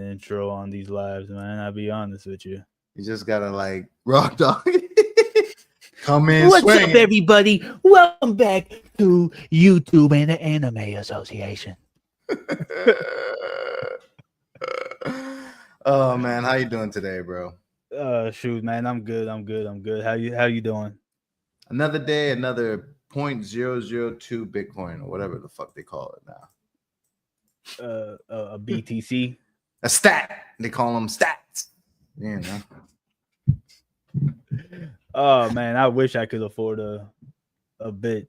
intro on these lives, man. I'll be honest with you. You just gotta like rock dog. Come in What's swinging. up, everybody? Welcome back to YouTube and the Anime Association. Oh man, how you doing today, bro? Shoot, man, I'm good. How you doing? Another day, another 0.002 Bitcoin or whatever the fuck they call it now. A BTC. A stat. They call them stats. You know. Oh man, I wish I could afford a bit.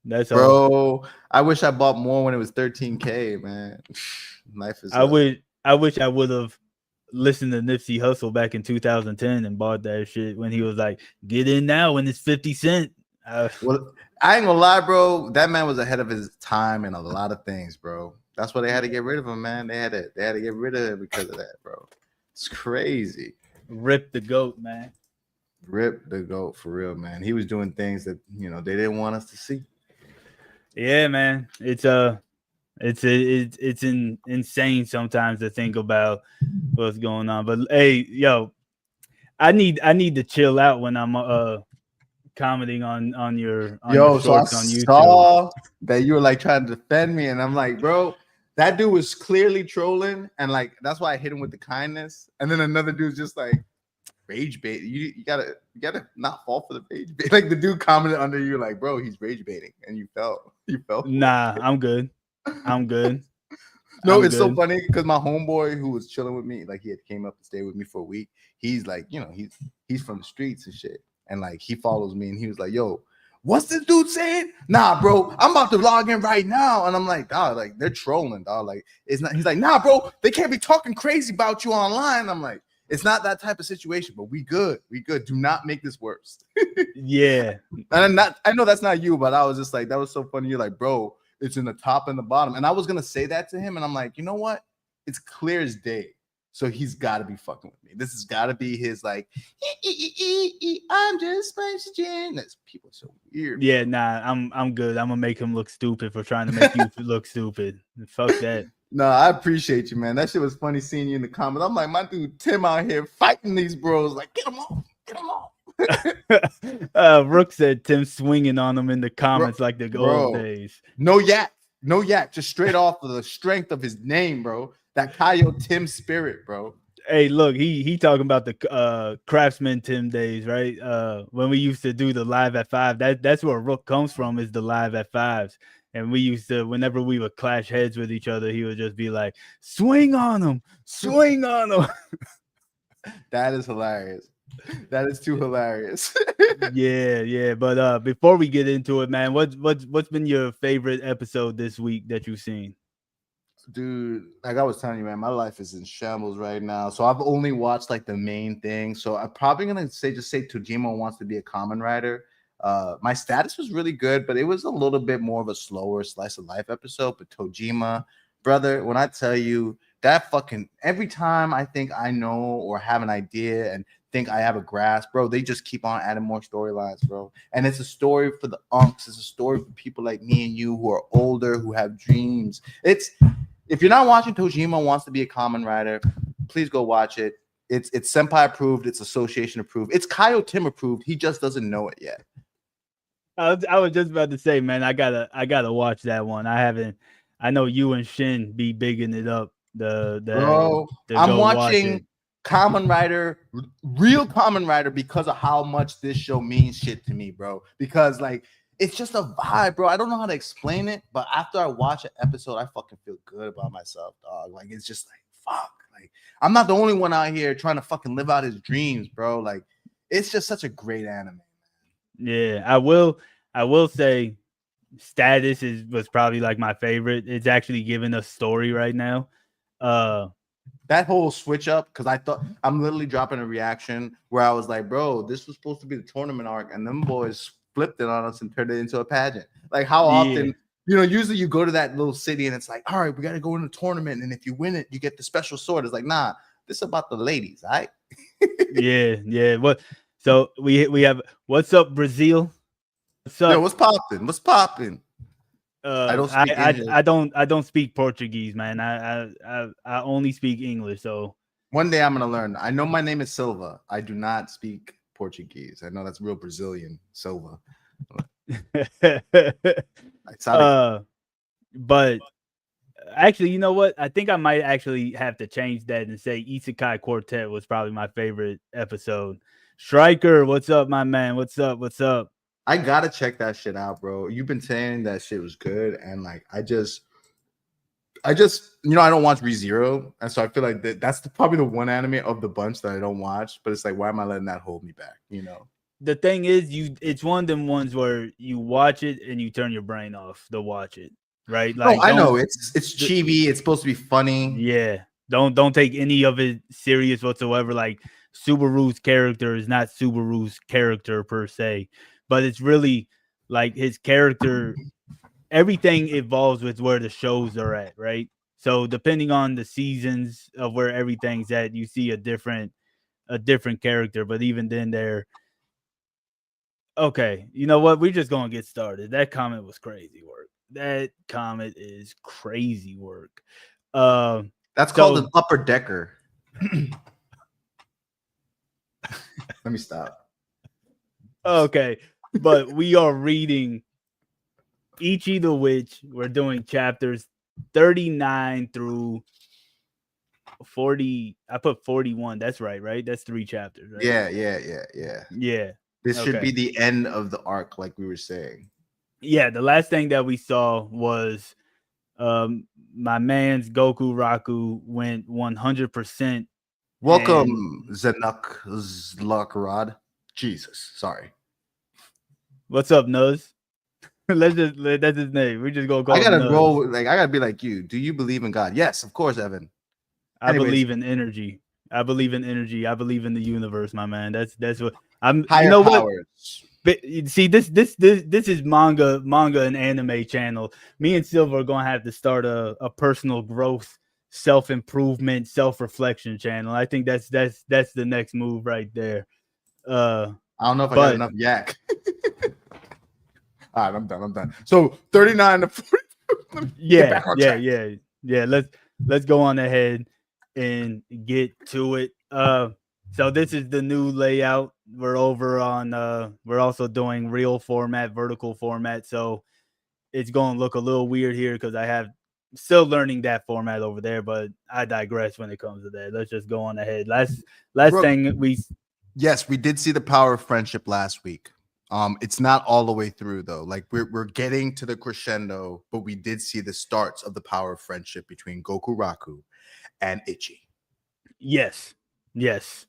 That's bro. all. I wish I bought more when it was 13K, man. Life is. I wish I would have listened to Nipsey Hussle back in 2010 and bought that shit when he was like, "Get in now when it's 50 cent." Well, I ain't gonna lie, bro. That man was ahead of his time in a lot of things, bro. That's why they had to get rid of him, man. They had to get rid of him because of that, bro. It's crazy. Rip the goat, man. Rip the goat for real, man. He was doing things that they didn't want us to see. Yeah, man. It's insane sometimes to think about what's going on. But hey, yo, I need to chill out when I'm commenting on your shorts so I on YouTube. Saw that you were like trying to defend me, and I'm like, bro, that dude was clearly trolling, and like that's why I hit him with the kindness. And then another dude's just like rage bait. You gotta not fall for the rage bait. Like the dude commented under you, like, bro, he's rage baiting, and you fell. Nah, I'm good. No, it's so funny because my homeboy who was chilling with me, like he had came up and stayed with me for a week. He's like, he's from the streets and shit. And like he follows me and he was like, yo, what's this dude saying? Nah, bro, I'm about to log in right now. And I'm like, dog, like they're trolling, dog. Like it's not. He's like, nah, bro, they can't be talking crazy about you online. I'm like, it's not that type of situation, but we good. Do not make this worse. Yeah. And I know that's not you, but I was just like, that was so funny. You're like, bro, it's in the top and the bottom. And I was gonna say that to him, and I'm like, you know what? It's clear as day. So he's got to be fucking with me. This has got to be his like, I'm just messaging. That's people are so weird. Yeah, nah, I'm good. I'm gonna make him look stupid for trying to make you look stupid. Fuck that. No, I appreciate you, man. That shit was funny seeing you in the comments. I'm like, my dude Tim out here fighting these bros. Like, get him off. Rook said Tim swinging on him in the comments like the old days. No yak, just straight off of the strength of his name, bro. That Kyle Tim spirit, bro. Hey, look, he talking about the Craftsman Tim days, right? When we used to do the live at 5. That's where Rook comes from, is the live at 5s. And we used to, whenever we would clash heads with each other, he would just be like, swing on him. That is hilarious. That is too hilarious. Yeah. But before we get into it, man, what's been your favorite episode this week that you've seen? Dude, like I was telling you, man, my life is in shambles right now. So I've only watched like the main thing. So I'm probably gonna say Tojima wants to be a Kamen Rider. My status was really good, but it was a little bit more of a slower slice of life episode. But Tojima, brother, when I tell you that fucking every time I think I know or have an idea and think I have a grasp, bro, they just keep on adding more storylines, bro. And it's a story for the unks. It's a story for people like me and you who are older, who have dreams. If you're not watching Tojima Wants to Be a Kamen Rider, please go watch it. It's Senpai approved. It's Association approved. It's Kyle Tim approved. He just doesn't know it yet. I was just about to say, man, I gotta watch that one. I haven't. I know you and Shin be bigging it up. Bro, I'm watching Kamen Rider, real Kamen Rider, because of how much this show means shit to me, bro. Because like, it's just a vibe, bro. I don't know how to explain it, but after I watch an episode, I fucking feel good about myself, dog. Like, it's just like, fuck. Like, I'm not the only one out here trying to fucking live out his dreams, bro. Like, it's just such a great anime. Yeah, I will say Status was probably like my favorite. It's actually giving us story right now. That whole switch up, because I thought I'm literally dropping a reaction where I was like, bro, this was supposed to be the tournament arc, and them boys flipped it on us and turned it into a pageant. Like, how often, usually you go to that little city and it's like, all right, we got to go in a tournament, and if you win it, you get the special sword. It's like, nah, this is about the ladies, all right? Yeah. What? So we have what's up, Brazil? What's up? Yo, what's popping? I don't speak English. I don't speak Portuguese, man. I only speak English. So One day I'm gonna learn. I know my name is Silva. I do not speak Portuguese. I know that's real Brazilian, Silva. It sounded uh, but actually, you know what? I think I might actually have to change that and say Isekai Quartet was probably my favorite episode. Striker, what's up, my man? What's up? What's up? I gotta check that shit out, bro. You've been saying that shit was good, and like I just I don't watch ReZero, and so I feel like that's probably the one anime of the bunch that I don't watch. But it's like, why am I letting that hold me back? The thing is, it's one of them ones where you watch it and you turn your brain off to watch it, right? No, Like I know don't it's chibi. It's supposed to be funny. yeah, don't take any of it serious whatsoever. Like Subaru's character is not Subaru's character per se, but it's really like his character. Everything evolves with where the shows are at, right? So depending on the seasons of where everything's at, you see a different character. But even then, they're okay. You know what? We're just gonna get started. That comment was crazy work. That comment is crazy work. That's called an So upper decker. Let me stop. okay, but we are reading Ichi the Witch. We're doing chapters 39 through 40. I put 41. That's right, right? That's 3 chapters, right? Yeah. Yeah. This should be Okay. the end of the arc, like we were saying. Yeah, the last thing that we saw was my man's Goku Raku went 100% and Welcome, Zenuk Zlakarad. Jesus, sorry. what's up, Nuz? That's his name. We just gonna I call him gotta Nuz. roll. Like I gotta be like you. Do you believe in God? Yes, of course, Evan. I Anyways, believe in energy. I believe in energy. I believe in the universe, my man. That's what I'm. You higher know what? powers. But see, this is manga and anime channel. Me and Silver are gonna have to start a personal growth, self improvement, self reflection channel. I think that's the next move right there. I don't know if I got But enough yak. All right, I'm done. I'm done. So 39 to 40. Let me get yeah, back on yeah, track. yeah, yeah. Let's go on ahead and get to it. So this is the new layout. We're over on. We're also doing real format, vertical format. So it's going to look a little weird here because I have still learning that format over there. But I digress when it comes to that. Let's just go on ahead. Last Bro, thing we. yes, we did see the power of friendship last week. It's not all the way through though. Like we're getting to the crescendo, but we did see the starts of the power of friendship between Goku Raku and Ichi. Yes, yes.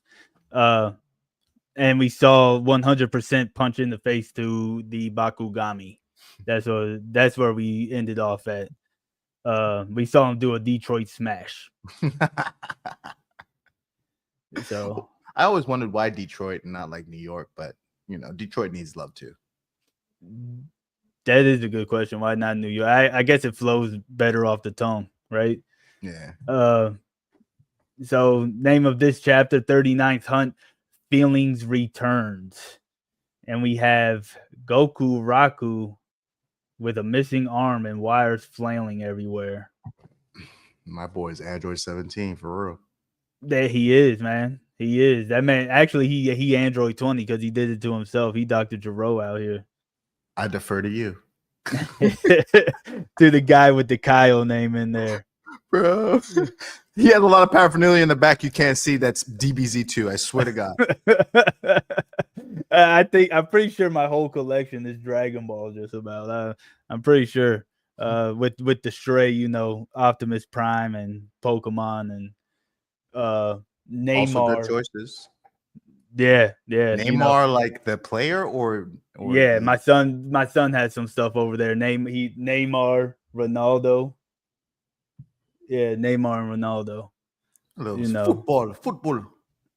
Uh, and we saw 100% punch in the face to the Bakugami. That's where we ended off at. We saw him do a Detroit smash. So I always wondered why Detroit and not like New York, but Detroit needs love too. that is a good question. Why not New York? I guess it flows better off the tongue, right? Yeah. So name of this chapter, 39th Hunt, Feelings Returns. And we have Goku Raku with a missing arm and wires flailing everywhere. My boy's Android 17 for real. That he is, man. He is. That man actually he Android 20 because he did it to himself. He Dr. Gero out here. I defer to you. To the guy with the Kyle name in there. Bro. He has a lot of paraphernalia in the back you can't see. That's DBZ2. I swear to God. I'm pretty sure my whole collection is Dragon Ball just about. I'm pretty sure. With the Stray, Optimus Prime and Pokemon and Also good Neymar. choices. Yeah, Neymar, like the player or yeah. the My son has some stuff over there. Neymar, Ronaldo. Yeah, Neymar and Ronaldo. You know, football.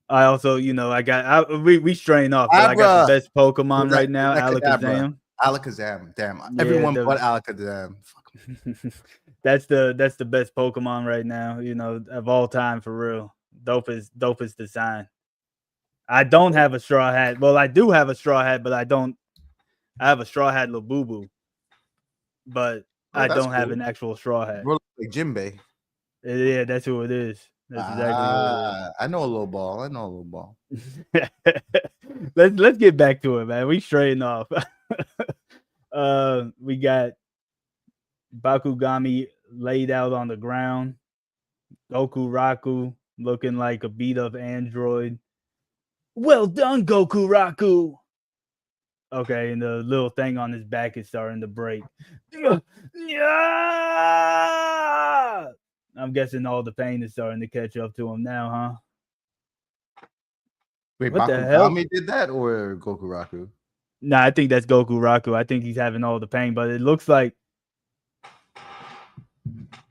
I also, we strain off, but I got the Abra. best Pokemon Was right now, that Kadabra? Alakazam. Alakazam. Damn. Yeah, Everyone but Alakazam. Fuck. that's the best Pokemon right now, of all time for real. Dopest design. I don't have a straw hat. Well, I do have a straw hat, but I don't. I have a straw hat Labubu, but Oh, I that's don't have cool. an actual straw hat. Bro, like Jimbei. Yeah, that's who it is. That's exactly who it is. I know a little ball. I know a little ball. Let's get back to it, man. We straying off. We got Bakugami laid out on the ground. Goku Raku looking like a beat up android. Well done, Goku Raku. Okay, and the little thing on his back is starting to break. Yeah! I'm guessing all the pain is starting to catch up to him now, huh? Wait, What the hell? Bakugami did that or Goku Raku? Nah, I think that's Goku Raku. I think he's having all the pain, but it looks like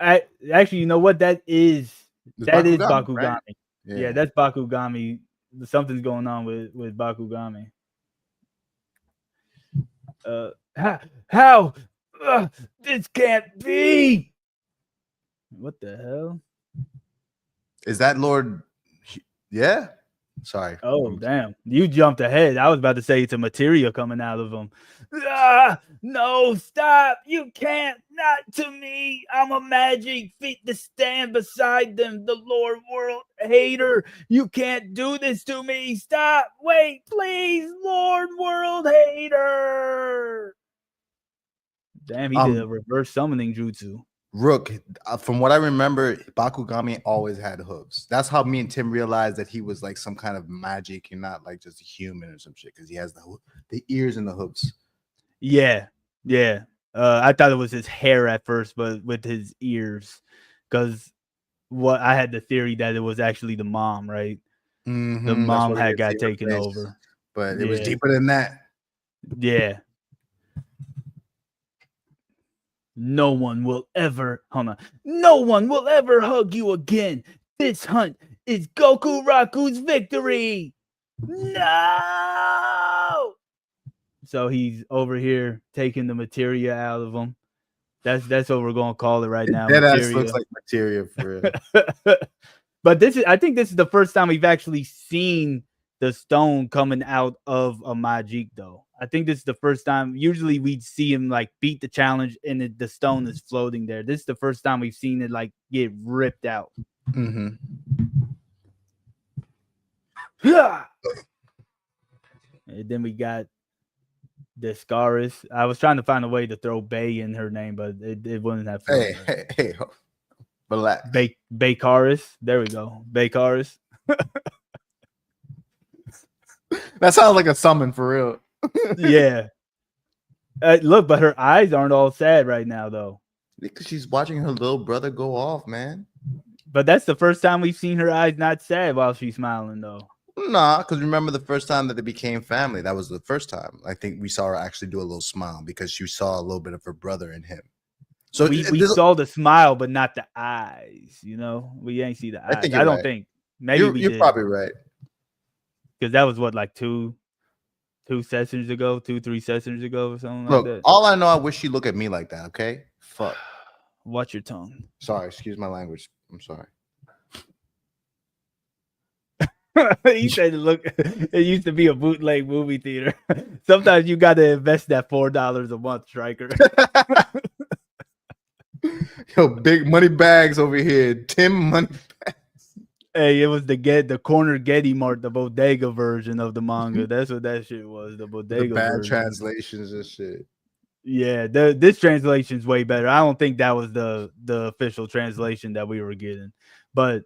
actually, you know what? That is It's Bakugami, right? Bakugami. Yeah, Yeah. that's Bakugami. Something's going on with Bakugami. How? This can't be. What the hell? Is that Lord? Yeah. Sorry. Oh, damn. You jumped ahead. I was about to say it's a materia coming out of him. Ah, no, stop. You can't. Not to me. I'm a magic fit to stand beside them. The Lord World Hater. You can't do this to me. Stop. Wait, please. Lord World Hater. Damn, he did a reverse summoning jutsu. Rook, from what I remember, Bakugami always had hooves. That's how me and Tim realized that he was like some kind of magic and not like just a human or some shit because he has the ears and the hooves. Yeah, yeah. I thought it was his hair at first, but with his ears, because what I had the theory that it was actually the mom, right? The That's mom what we had didn't see got her taken face, over. but it was Yeah, deeper than that. yeah. No one will ever, hold on. No one will ever hug you again. This hunt is Goku Raku's victory. No. So he's over here taking the materia out of him. That's what we're gonna call it right now, That ass materia. looks like materia for real. But I think this is the first time we've actually seen the stone coming out of a Majik, though. I think this is the first time. Usually we'd see him like beat the challenge and the stone is floating there. This is the first time we've seen it like get ripped out. Mm-hmm. And then we got Descaris. I was trying to find a way to throw Bay in her name, but it wouldn't have flown. Hey, relax. Baycaris. There we go. Baycaris. That sounds like a summon for real. Yeah. Look, but her eyes aren't all sad right now, though. Because she's watching her little brother go off, man. But that's the first time we've seen her eyes not sad while she's smiling, though. Nah, because remember the first time that they became family, that was the first time. I think we saw her actually do a little smile because she saw a little bit of her brother in him. So we saw the smile, but not the eyes. You know, we ain't see the eyes. I think I don't think. Maybe we you're did. probably right. Because that was what, like two sessions ago, 3 sessions ago, or something like that. All I know, I wish she look at me like that. Okay, fuck. Watch your tongue. Sorry, excuse my language. I'm sorry. He said, "Look, it used to be a bootleg movie theater. Sometimes you got to invest that $4 a month, Striker." Yo, big money bags over here. Tim money bags. Hey, it was the corner Getty Mart, the bodega version of the manga. That's what that shit was. The bodega The bad version. translations and shit. Yeah, this translation's way better. I don't think that was the official translation that we were getting. But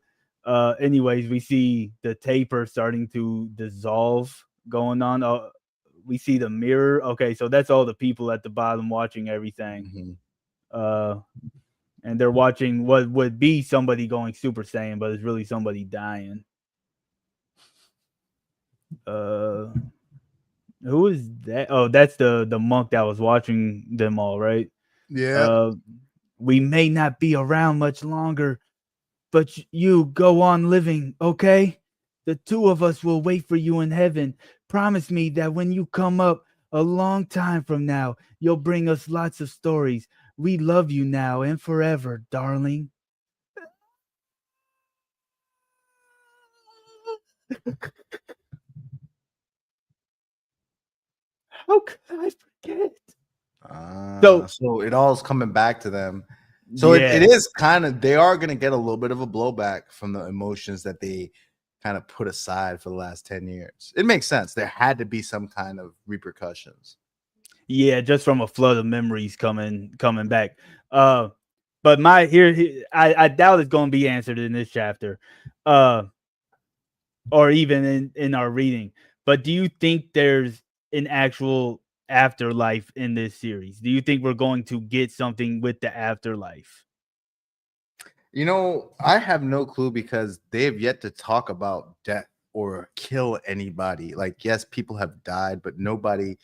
anyways, we see the taper starting to dissolve going on. We see the mirror. Okay, so that's all the people at the bottom watching everything. Mm-hmm. And they're watching what would be somebody going Super Saiyan, but it's really somebody dying. Who is that? Oh, that's the monk that was watching them all, right? Yeah. We may not be around much longer, but you go on living, okay? The two of us will wait for you in heaven. Promise me that when you come up a long time from now, you'll bring us lots of stories. We love you now and forever, darling. How could I forget? So So it all's coming back to them. So it yeah, is kind of, they are going to get a little bit of a blowback from the emotions that they kind of put aside for the last 10 years. It makes sense. There had to be some kind of repercussions. yeah, just from a flood of memories coming back. Uh, but my I doubt it's going to be answered in this chapter, uh, or even in our reading. But do you think there's an actual afterlife in this series? Do you think we're going to get something with the afterlife? I have no clue because they have yet to talk about death or kill anybody. Like, yes, people have died, but nobody,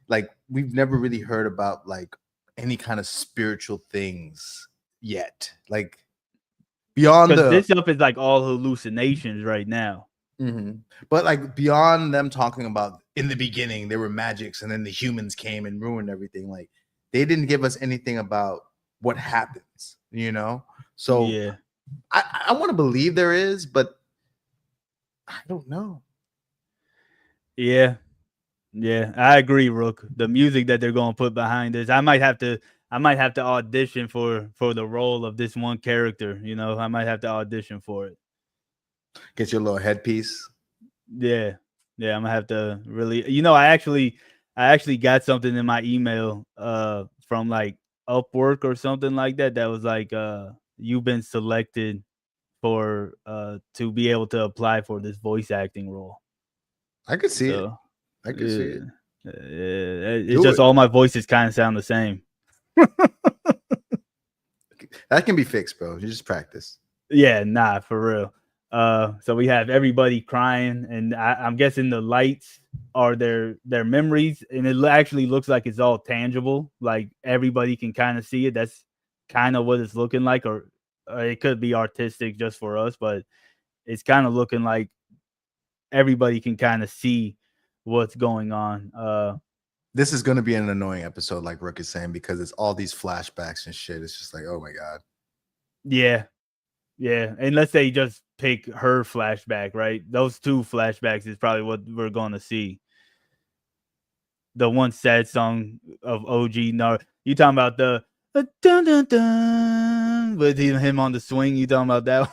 like, we've never really heard about like any kind of spiritual things yet. Like, beyond Because the this stuff is like all hallucinations right now. but like beyond them talking about in the beginning there were magics and then the humans came and ruined everything. Like, they didn't give us anything about what happens. So Yeah. I want to believe there is, but I don't know. Yeah. Yeah, I agree, Rook. The music that they're gonna put behind this, I might have to audition for the role of this one character. I might have to audition for it. Get your little headpiece. Yeah, yeah, I'm gonna have to really. I actually got something in my email from like Upwork or something like that. That was like you've been selected for to be able to apply for this voice acting role. I could see it. So I could see yeah, it. it's Do just it. all my voices kind of sound the same. That can be fixed, bro. You just practice. Yeah, nah, for real. So we have everybody crying, and I'm guessing the lights are their memories, and it actually looks like it's all tangible. Like everybody can kind of see it. That's kind of what it's looking like, or it could be artistic just for us, but it's kind of looking like everybody can kind of see what's going on. This is going to be an annoying episode, like Rook is saying, because it's all these flashbacks and shit. It's just like, oh my god. Yeah, yeah. Unless they just pick her flashback, right? Those two flashbacks is probably what we're going to see. The one sad song of OG. No, you talking about the dun dun dun with him on the swing? You talking about that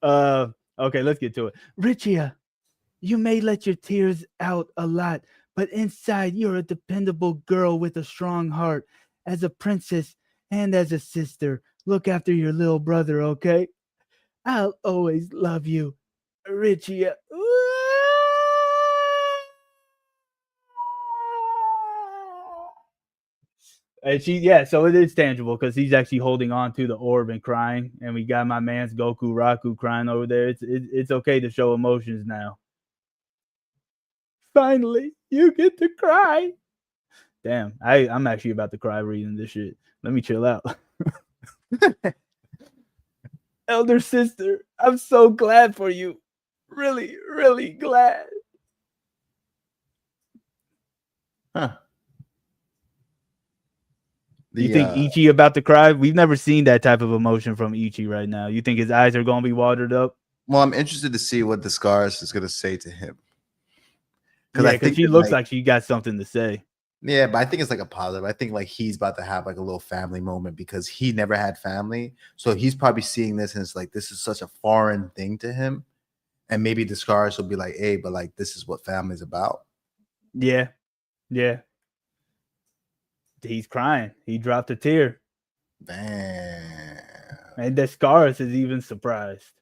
one? Okay, let's get to it. Richia, you may let your tears out a lot, but inside you're a dependable girl with a strong heart. As a princess and as a sister, look after your little brother, okay? I'll always love you, Richia. And yeah, so it is tangible because he's actually holding on to the orb and crying, and we got my man's Goku Raku crying over there. It's okay to show emotions now. Finally, you get to cry. Damn, I'm actually about to cry reading this shit. Let me chill out. Elder sister, I'm so glad for you. Really, really glad. Huh. You The think Ichi about to cry? We've never seen that type of emotion from Ichi right now. You think his eyes are gonna be watered up? Well, I'm interested to see what the scars is going to say to him, because Yeah, I because think she that, looks like, like she got something to say. yeah, but I think it's like a positive. I think like he's about to have like a little family moment because he never had family, so he's probably seeing this and it's like this is such a foreign thing to him, and maybe the scars will be like, hey, but like this is what family's about. Yeah, yeah. He's crying. He dropped a tear. Damn. And the scars is even surprised.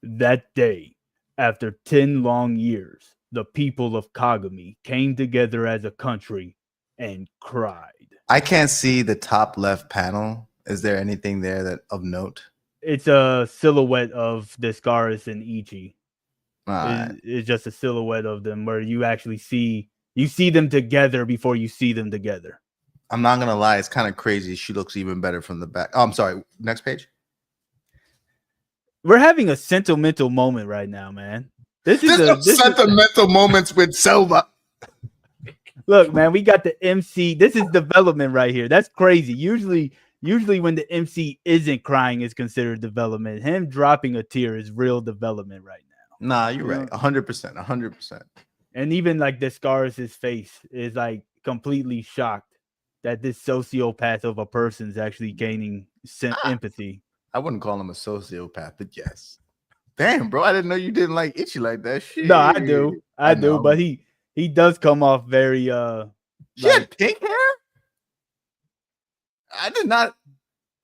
That day, after 10 long years, the people of Kagami came together as a country and cried. I can't see the top left panel. Is there anything there that of note? It's a silhouette of Descaris and Ichi. All right. It's just a silhouette of them where you see them together before you see them together. I'm not gonna lie, it's kind of crazy. She looks even better from the back. Oh, I'm sorry. Next page. We're having a sentimental moment right now, man. This is There's no sentimental moments with Selva. Look, man, we got the MC. This is development right here. That's crazy. Usually when the MC isn't crying is considered development. Him dropping a tear is real development right now. Nah, you're right. 100%. 100%. And even like Descaris' face is like completely shocked that this sociopath of a person is actually gaining Ah, empathy. I wouldn't call him a sociopath, but yes. Damn, bro, I didn't know you didn't like Itchy like that. No, Shit. I I do, know. but he does come off very She had like pink hair? I did not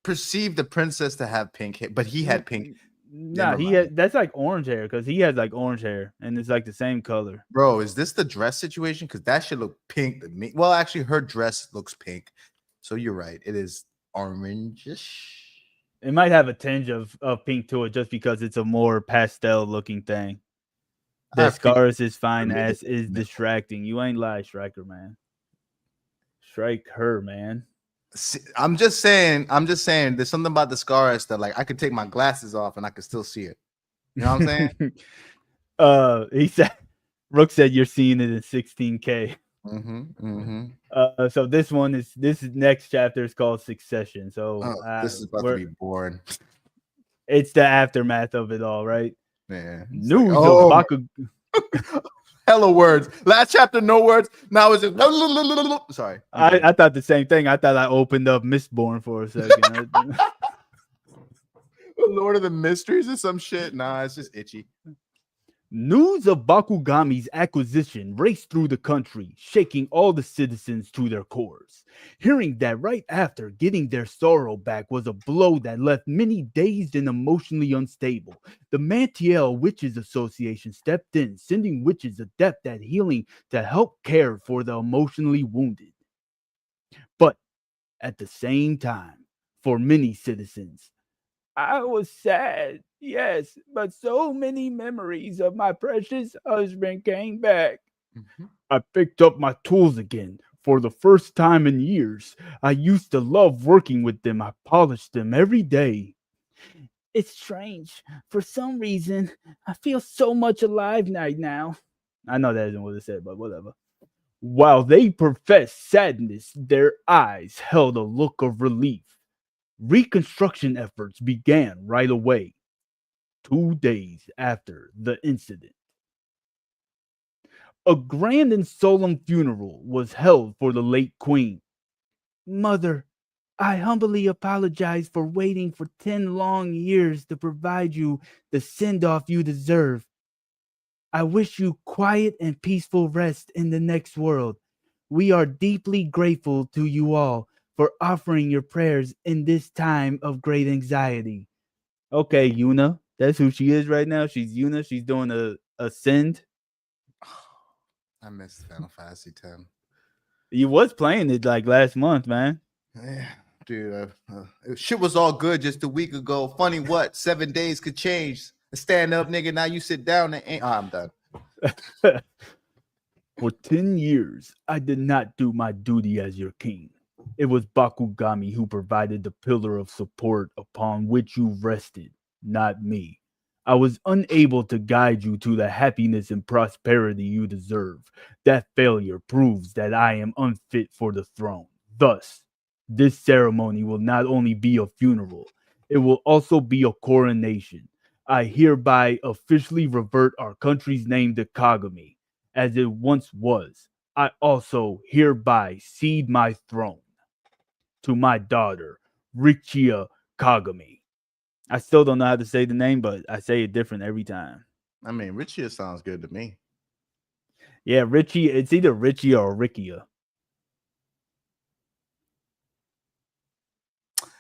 perceive the princess to have pink hair, but he had pink. nah, Never he mind. has that's like orange hair because he has like orange hair and it's like the same color. Bro, is this the dress situation? Because that should look pink to me. Well, actually, her dress looks pink. So you're right. It is orangish. It might have a tinge of pink to it just because it's a more pastel looking thing. I The appreciate scars is for fine making as it is minimal. distracting. You ain't lie, Striker man. Strike her, man. I'm just saying, there's something about the scars that like I could take my glasses off and I could still see it. You know what I'm saying? He said Rook said you're seeing it in 16K. Mm-hmm. Mm-hmm. So this next chapter is called Succession. So Oh, this is about to we're be boring. it's the aftermath of it all, right? Man. It's like, News of oh Baku. hella words. Last chapter, no words. Now it's just sorry. You good. I thought the same thing. I thought I opened up Mistborn for a second. Lord of the Mysteries or some shit. Nah, it's just itchy. News of Bakugami's acquisition raced through the country, shaking all the citizens to their cores. Hearing that right after getting their sorrow back was a blow that left many dazed and emotionally unstable, the Mantiel Witches Association stepped in, sending witches adept at healing to help care for the emotionally wounded. But at the same time, for many citizens, I was sad, yes, but so many memories of my precious husband came back. Mhm. I picked up my tools again for the first time in years. I used to love working with them. I polished them every day. It's strange. For some reason, I feel so much alive right now. I know that isn't what it said, but whatever. While they professed sadness, their eyes held a look of relief. Reconstruction efforts began right away, 2 days after the incident. A grand and solemn funeral was held for the late queen. Mother, I humbly apologize for waiting for 10 long years to provide you the send off you deserve. I wish you quiet and peaceful rest in the next world. We are deeply grateful to you all for offering your prayers in this time of great anxiety. Okay, Yuna. That's who she is right now. She's Yuna. She's doing a send. I missed Final Fantasy X. You was playing it like last month, man. Yeah, dude, shit was all good just a week ago. Funny what? 7 days could change. Stand up, nigga. Now you sit down and I'm done. For 10 years, I did not do my duty as your king. It was Bakugami who provided the pillar of support upon which you rested, not me. I was unable to guide you to the happiness and prosperity you deserve. That failure proves that I am unfit for the throne. Thus, this ceremony will not only be a funeral, it will also be a coronation. I hereby officially revert our country's name to Kagami as it once was. I also hereby cede my throne to my daughter, Richia Kagami. I still don't know how to say the name, but I say it different every time. I mean, Richie sounds good to me. Yeah, Richie, it's either Richia or Rikia.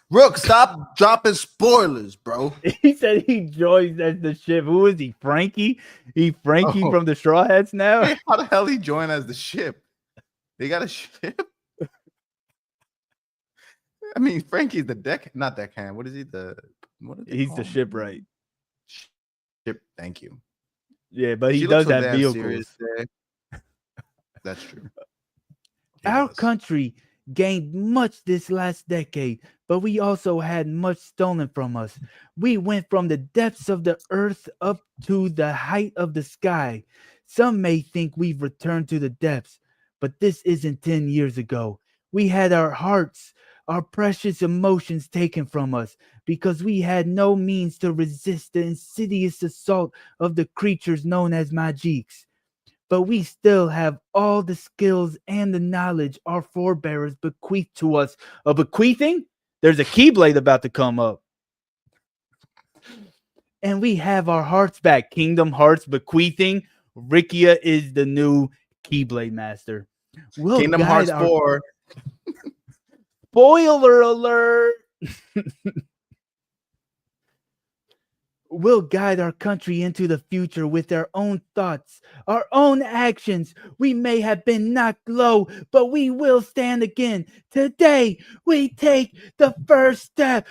Rook, stop dropping spoilers, bro. He said he joins as the ship. Who is he? Frankie? He Frankie Oh, from the Straw Hats now? yeah, how the hell he joined as the ship? They got a ship. I mean, Frankie's the deck, not deckhand. What is he? What did they He's call the him? shipwright. Ship. Thank you. Yeah, but he She looks does so have damn serious vehicles. there. That's true. He Our does. country gained much this last decade, but we also had much stolen from us. We went from the depths of the earth up to the height of the sky. Some may think we've returned to the depths, but this isn't 10 years ago. We had our hearts, our precious emotions taken from us because we had no means to resist the insidious assault of the creatures known as Magiks. but we still have all the skills and the knowledge our forebears bequeathed to us. A bequeathing? There's a keyblade about to come up. And we have our hearts back. Kingdom Hearts bequeathing. Rikia is the new Keyblade Master. We'll Kingdom guide Hearts our 4. spoiler alert. We'll guide our country into the future with our own thoughts, our own actions. We may have been knocked low, but we will stand again. Today, we take the first step.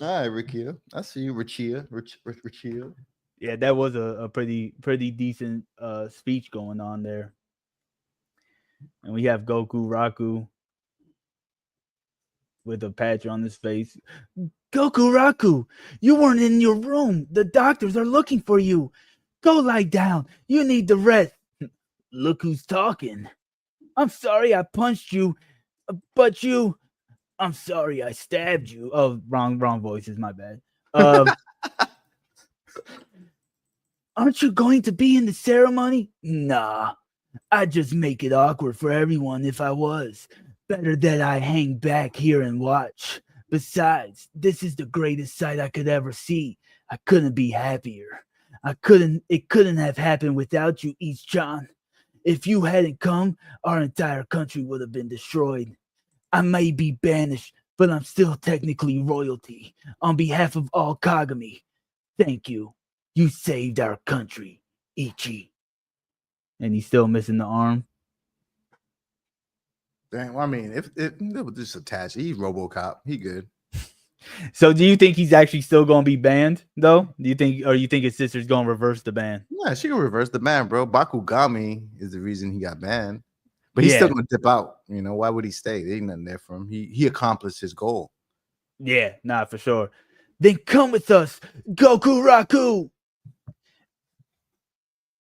All right, Rikia. I see you, Richia. Richia. Yeah, that was a pretty decent speech going on there. And we have Goku Raku with a patch on his face. Goku Raku, you weren't in your room. The doctors are looking for you. Go lie down. You need the rest. Look who's talking. I'm sorry I punched you, but you. I'm sorry I stabbed you. Oh, wrong voices. My bad. Aren't you going to be in the ceremony? Nah, I'd just make it awkward for everyone if I was. Better that I hang back here and watch. Besides, this is the greatest sight I could ever see. I couldn't be happier. It couldn't have happened without you, Ichi-chan. If you hadn't come, our entire country would have been destroyed. I may be banished, but I'm still technically royalty. On behalf of all Kagami, thank you. You saved our country, Ichi. And he's still missing the arm. Dang, well, I mean, if it was just attached, he's RoboCop. He good. So, do you think he's actually still going to be banned, though? Do you think, or you think his sister's going to reverse the ban? Yeah, she can reverse the ban, bro. Bakugami is the reason he got banned, but he's still gonna dip out. You know, why would he stay? There ain't nothing there for him. He accomplished his goal. Yeah, nah, for sure. Then come with us, Goku Raku.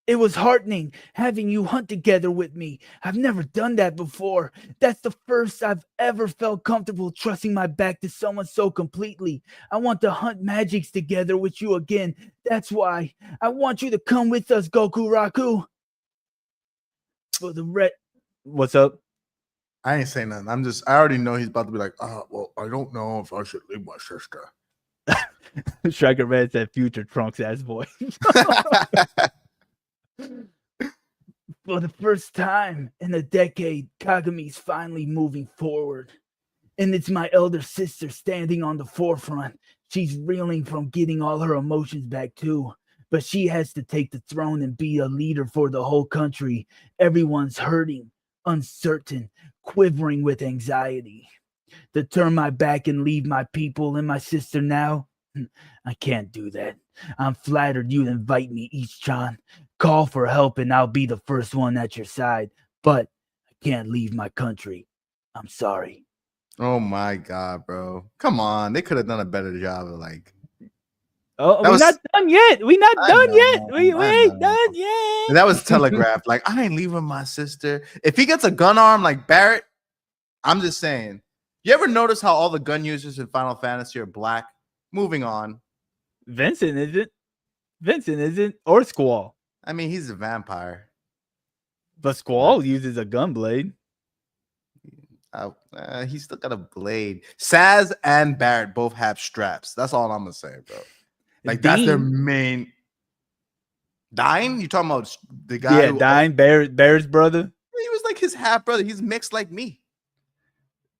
It was heartening having you hunt together with me. I've never done that before. That's the first I've ever felt comfortable trusting my back to someone so completely. I want to hunt magics together with you again. That's why I want you to come with us, Goku Raku. For the what's up? I ain't saying nothing. I already know he's about to be like, well, I don't know if I should leave my sister. Striker Red said future Trunks ass voice. For the first time in a decade, Kagami's finally moving forward. And it's my elder sister standing on the forefront. She's reeling from getting all her emotions back too. But she has to take the throne and be a leader for the whole country. Everyone's hurting, uncertain, quivering with anxiety. To turn my back and leave my people and my sister now? I can't do that. I'm flattered you'd invite me, Ichi-chan. Call for help and I'll be the first one at your side. But I can't leave my country. I'm sorry. Oh my god, bro. Come on. They could have done a better job of like. Oh, we're not done yet. We're not done yet. We ain't done yet. And that was telegraphed. Like, I ain't leaving my sister. If he gets a gun arm like Barrett, I'm just saying. You ever notice how all the gun users in Final Fantasy are black? Moving on. Vincent isn't. Or Squall. I mean, he's a vampire. But Squall uses a gun blade. He's still got a blade. Saz and Barrett both have straps. That's all I'm gonna say, bro. Like, that's their main. Dine? You talking about the guy? Yeah, Dine, Barrett's brother. He was like his half brother. He's mixed like me.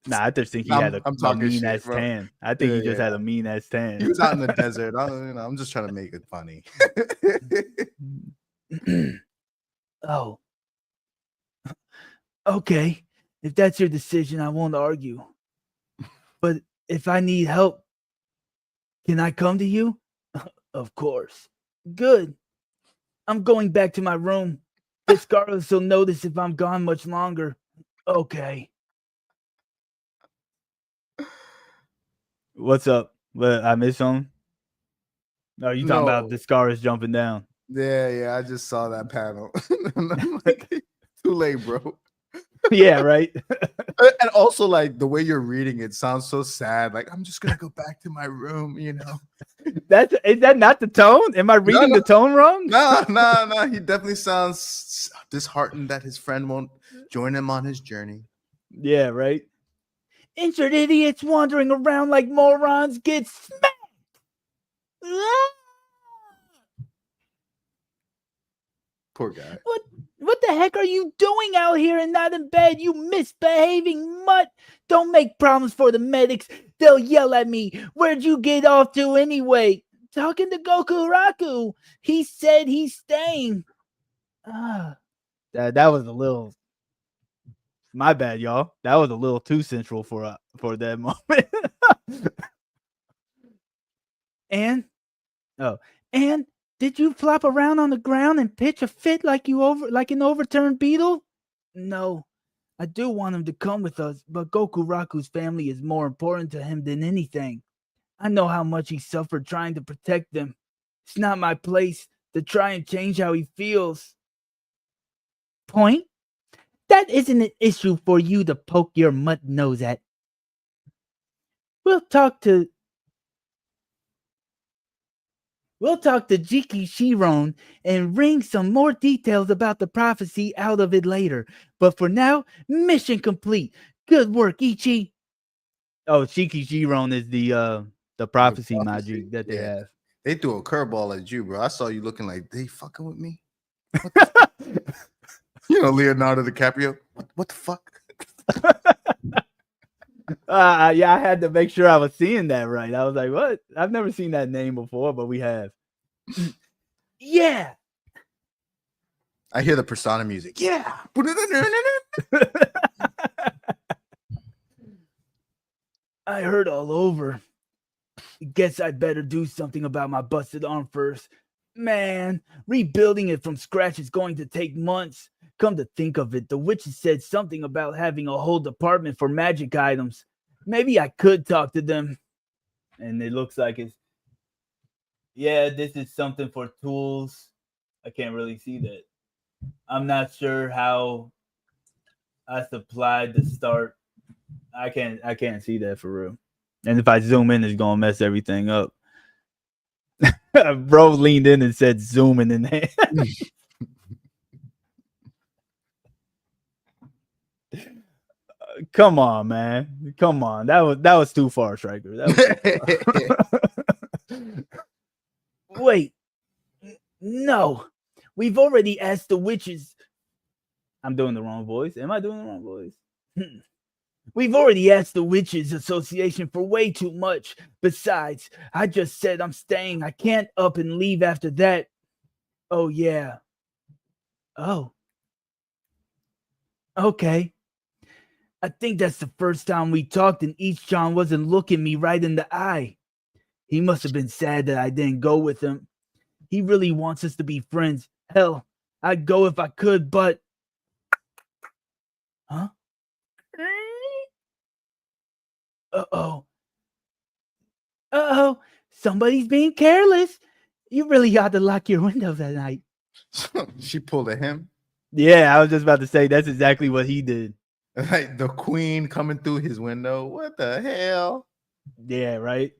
Nah, I just think he had a mean ass tan. I think he just had a mean ass tan. He was out in the desert. I'm just trying to make it funny. Oh. Okay. If that's your decision, I won't argue. But if I need help, can I come to you? Of course. Good. I'm going back to my room. Scarlett will notice if I'm gone much longer. Okay. What's up? What, I missed something? No, you talking about the Scarlett jumping down? Yeah. I just saw that panel. I'm like, too late, bro. Yeah, right. And also, like, the way you're reading it sounds so sad. Like, I'm just gonna go back to my room, you know. Is that not the tone? Am I No, reading no, the tone wrong? no. He definitely sounds disheartened that his friend won't join him on his journey. Yeah, right. Injured idiots wandering around like morons get smacked. Poor guy. What what the heck are you doing out here and not in bed, you misbehaving mutt? Don't make problems for the medics. They'll yell at me. Where'd you get off to anyway? Talking to Goku Raku. He said he's staying. Ah, that was a little. My bad, y'all. That was a little too central for that moment. and oh, and did you flop around on the ground and pitch a fit like an overturned beetle? No, I do want him to come with us, but Goku Raku's family is more important to him than anything. I know how much he suffered trying to protect them. It's not my place to try and change how he feels. Point? That isn't an issue for you to poke your mud nose at. We'll talk to We'll talk to Jiki Shiron and wring some more details about the prophecy out of it later. But for now, mission complete. Good work, Ichi. Oh, Shiki Shiron is the The prophecy prophecy. magic that they Yeah. have. They threw a curveball at you, bro. I saw you looking like they fucking with me. What the fuck? You know, Leonardo DiCaprio. What the fuck? Yeah, I had to make sure I was seeing that right. I was like, what? I've never seen that name before, but we have. Yeah. I hear the persona music. Yeah. I heard all over. Guess I better do something about my busted arm first. Man, rebuilding it from scratch is going to take months. Come to think of it, the witches said something about having a whole department for magic items. Maybe I could talk to them. And it looks like it's, yeah, this is something for tools. I can't really see that. I'm not sure how I supplied the start. I can't see that for real. And if I zoom in, it's gonna mess everything up. Bro leaned in and said zooming in there. Come on, man. Come on. That was too far, Striker. That was too far. Wait. No. We've already asked the witches. I'm doing the wrong voice. Am I doing the wrong voice? We've already asked the Witches Association for way too much. Besides, I just said I'm staying. I can't up and leave after that. Oh, yeah. Oh. Okay. I think that's the first time we talked and Ichi-chan wasn't looking me right in the eye. He must have been sad that I didn't go with him. He really wants us to be friends. Hell, I'd go if I could, but... Huh? Uh-oh. Uh-oh. Somebody's being careless. You really ought to lock your windows at night. She pulled at him. Yeah, I was just about to say that's exactly what he did. Like the queen coming through his window. What the hell? Yeah, right.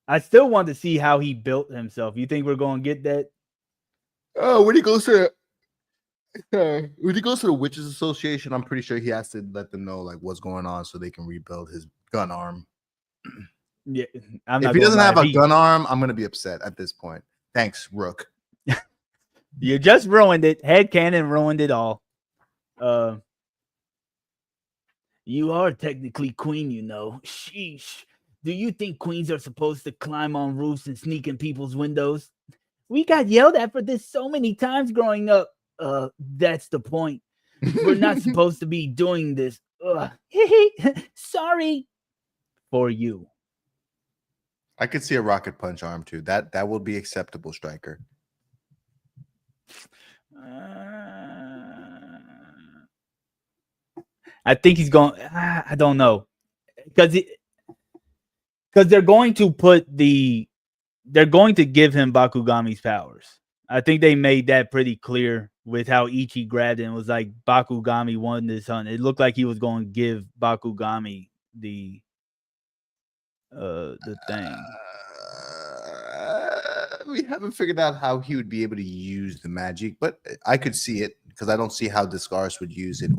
I still want to see how he built himself. You think we're going to get that? Oh, when he goes to the Witches Association, I'm pretty sure he has to let them know like what's going on so they can rebuild his gun arm. Yeah, I'm If not he gonna doesn't lie. have a gun arm, I'm gonna be upset at this point. Thanks, Rook. You just ruined it. Headcanon ruined it all. You are technically queen, you know. Sheesh. Do you think queens are supposed to climb on roofs and sneak in people's windows? We got yelled at for this so many times growing up. That's the point. We're not supposed to be doing this. Sorry for you. I could see a rocket punch arm too. That will be acceptable, Striker. I think he's going. I don't know because they're going to they're going to give him Bakugami's powers. I think they made that pretty clear with how Ichi grabbed it and was like Bakugami won this hunt. It looked like he was going to give Bakugami the thing. we haven't figured out how he would be able to use the magic, but I could see it because I don't see how Discars would use it,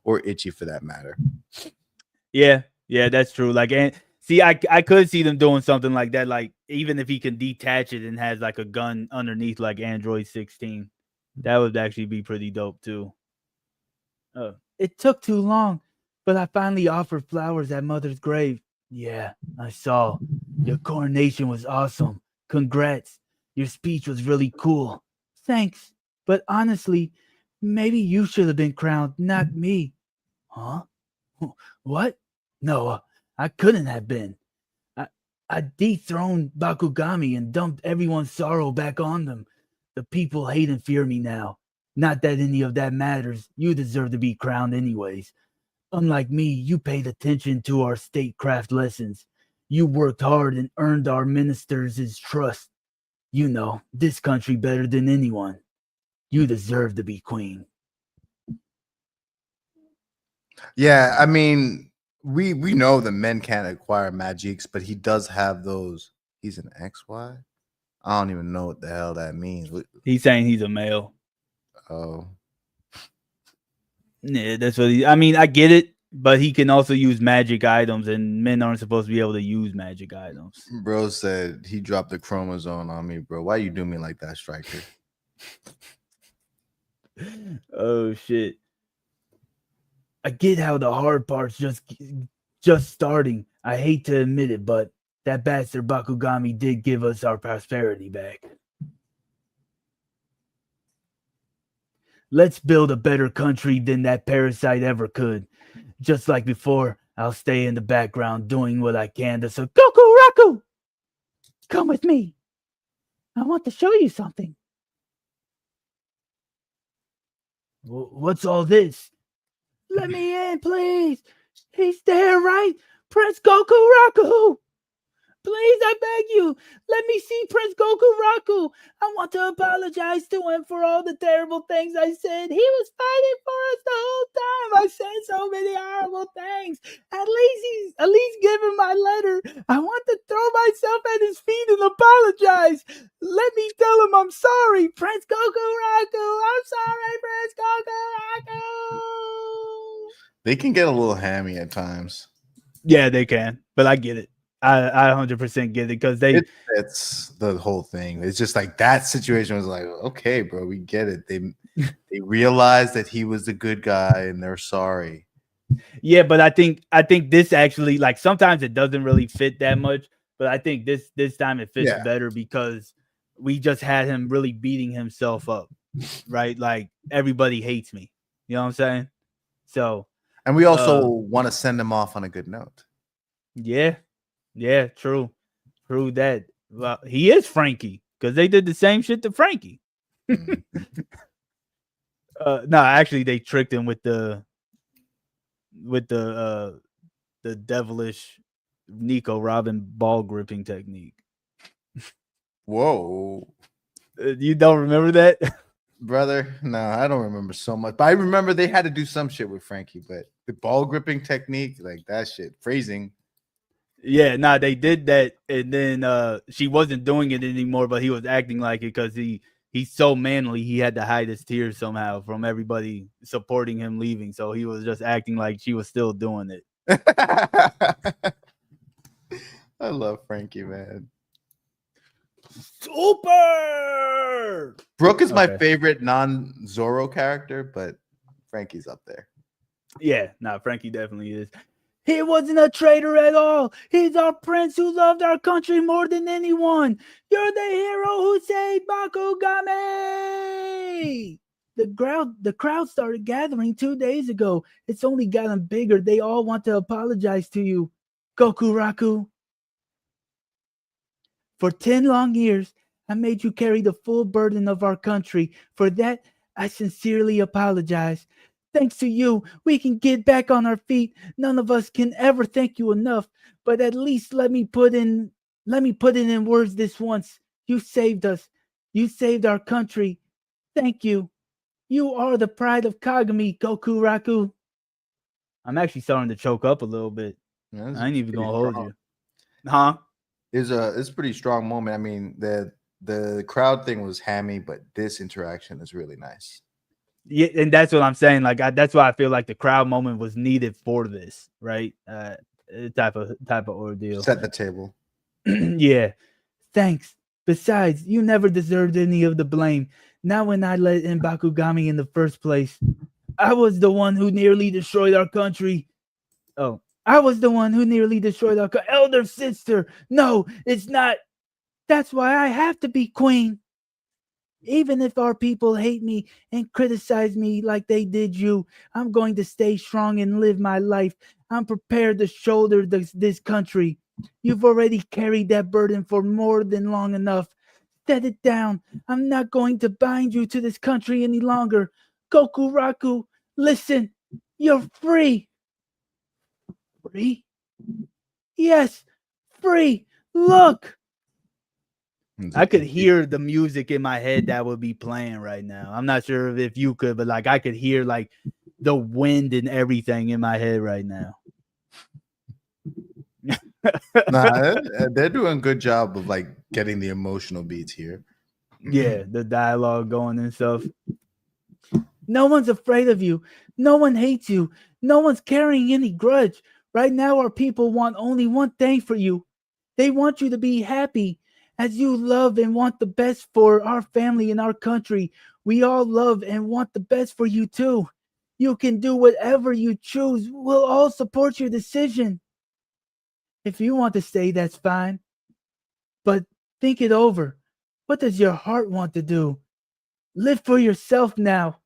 or Itchy for that matter. Yeah, yeah, that's true. Like, and see, I could see them doing something like that. Like, even if he can detach it and has like a gun underneath, like Android 16, that would actually be pretty dope too. It took too long, but I finally offered flowers at Mother's grave. Yeah, I saw. Your coronation was awesome. Congrats. Your speech was really cool. Thanks. But honestly, maybe you should have been crowned, not me. Huh? What? No, I couldn't have been. I, I dethroned Bakugami and dumped everyone's sorrow back on them. The people hate and fear me now. Not that any of that matters. You deserve to be crowned anyways. Unlike me, you paid attention to our statecraft lessons. You worked hard and earned our ministers' trust. You know this country better than anyone. You deserve to be queen. Yeah, I mean, we know that men can't acquire magics, but he does have those. He's an XY. I don't even know what the hell that means. He's saying he's a male. Oh, Yeah, that's what he. I mean, I get it, but he can also use magic items, and men aren't supposed to be able to use magic items. bro said he dropped the chromosome on me, bro. Why you do me like that, Striker? Oh shit! I get how the hard part's just starting. I hate to admit it, but that bastard Bakugami did give us our prosperity back. Let's build a better country than that parasite ever could. Just like before, I'll stay in the background doing what I can to Goku Raku! Come with me. I want to show you something. What's all this? Let me in, please. He's there, right? Prince Goku Raku! Please, I beg you, let me see Prince Goku Raku. I want to apologize to him for all the terrible things I said. He was fighting for us the whole time. I said so many horrible things. At least give him my letter. I want to throw myself at his feet and apologize. Let me tell him I'm sorry, Prince Goku Raku. I'm sorry, Prince Goku Raku. They can get a little hammy at times. Yeah, they can, but I get it. I 100% get it because they. It's the whole thing. It's just like that situation was like, okay, bro, we get it. They realized that he was the good guy and they're sorry. Yeah, but I think this actually, like, sometimes it doesn't really fit that much, but I think this time it fits Yeah. better because we just had him really beating himself up, right? Like, everybody hates me. You know what I'm saying? So, And we also want to send him off on a good note. yeah. Yeah, true. True that. Well, he is Frankie because they did the same shit to Frankie. Mhm. No, actually they tricked him with the devilish Nico Robin ball gripping technique. Whoa. You don't remember that? Brother, no, I don't remember so much. But I remember they had to do some shit with Frankie, but the ball gripping technique, like that shit, phrasing. Yeah, nah, they did that, and then she wasn't doing it anymore, but he was acting like it because he's so manly. He had to hide his tears somehow from everybody supporting him leaving, so he was just acting like she was still doing it. I love Frankie, man. Super. Brooke is my Okay. favorite non-Zoro character, but Frankie's up there. Yeah, nah, Frankie definitely is. He wasn't a traitor at all. He's our prince who loved our country more than anyone. You're the hero who saved Bakugami. The crowd started gathering 2 days ago. It's only gotten bigger. They all want to apologize to you, Goku Raku. For 10 long years, I made you carry the full burden of our country. For that, I sincerely apologize. Thanks to you, we can get back on our feet. None of us can ever thank you enough, but at least let me put it in words this once. You saved us. You saved our country. Thank you. You are the pride of Kagami, Goku Raku. I'm actually starting to choke up a little bit. Yeah, I ain't even pretty gonna hold strong. you. Huh? It's a pretty strong moment. I mean, The crowd thing was hammy, but this interaction is really nice. Yeah, and that's what I'm saying. Like that's why I feel like the crowd moment was needed for this, right? Type of ordeal. Set the table. Yeah. Thanks. Besides, you never deserved any of the blame. Not when I let in Bakugami in the first place. I was the one who nearly destroyed our country. Oh, I was the one who nearly destroyed our elder sister. No, it's not. That's why I have to be queen. Even if our people hate me and criticize me like they did you, I'm going to stay strong and live my life. I'm prepared to shoulder this country. You've already carried that burden for more than long enough. Set it down. I'm not going to bind you to this country any longer. Goku Raku, listen. You're free. Free? Yes, free. Look. I could hear the music in my head that would be playing right now. I'm not sure if you could, but like I could hear like the wind and everything in my head right now. Nah, they're doing a good job of like getting the emotional beats here. Yeah, the dialogue going and stuff. No one's afraid of you. No one hates you. No one's carrying any grudge. Right now, our people want only one thing for you. They want you to be happy. As you love and want the best for our family and our country, we all love and want the best for you too. You can do whatever you choose. We'll all support your decision. If you want to stay, that's fine. But think it over. What does your heart want to do? Live for yourself now.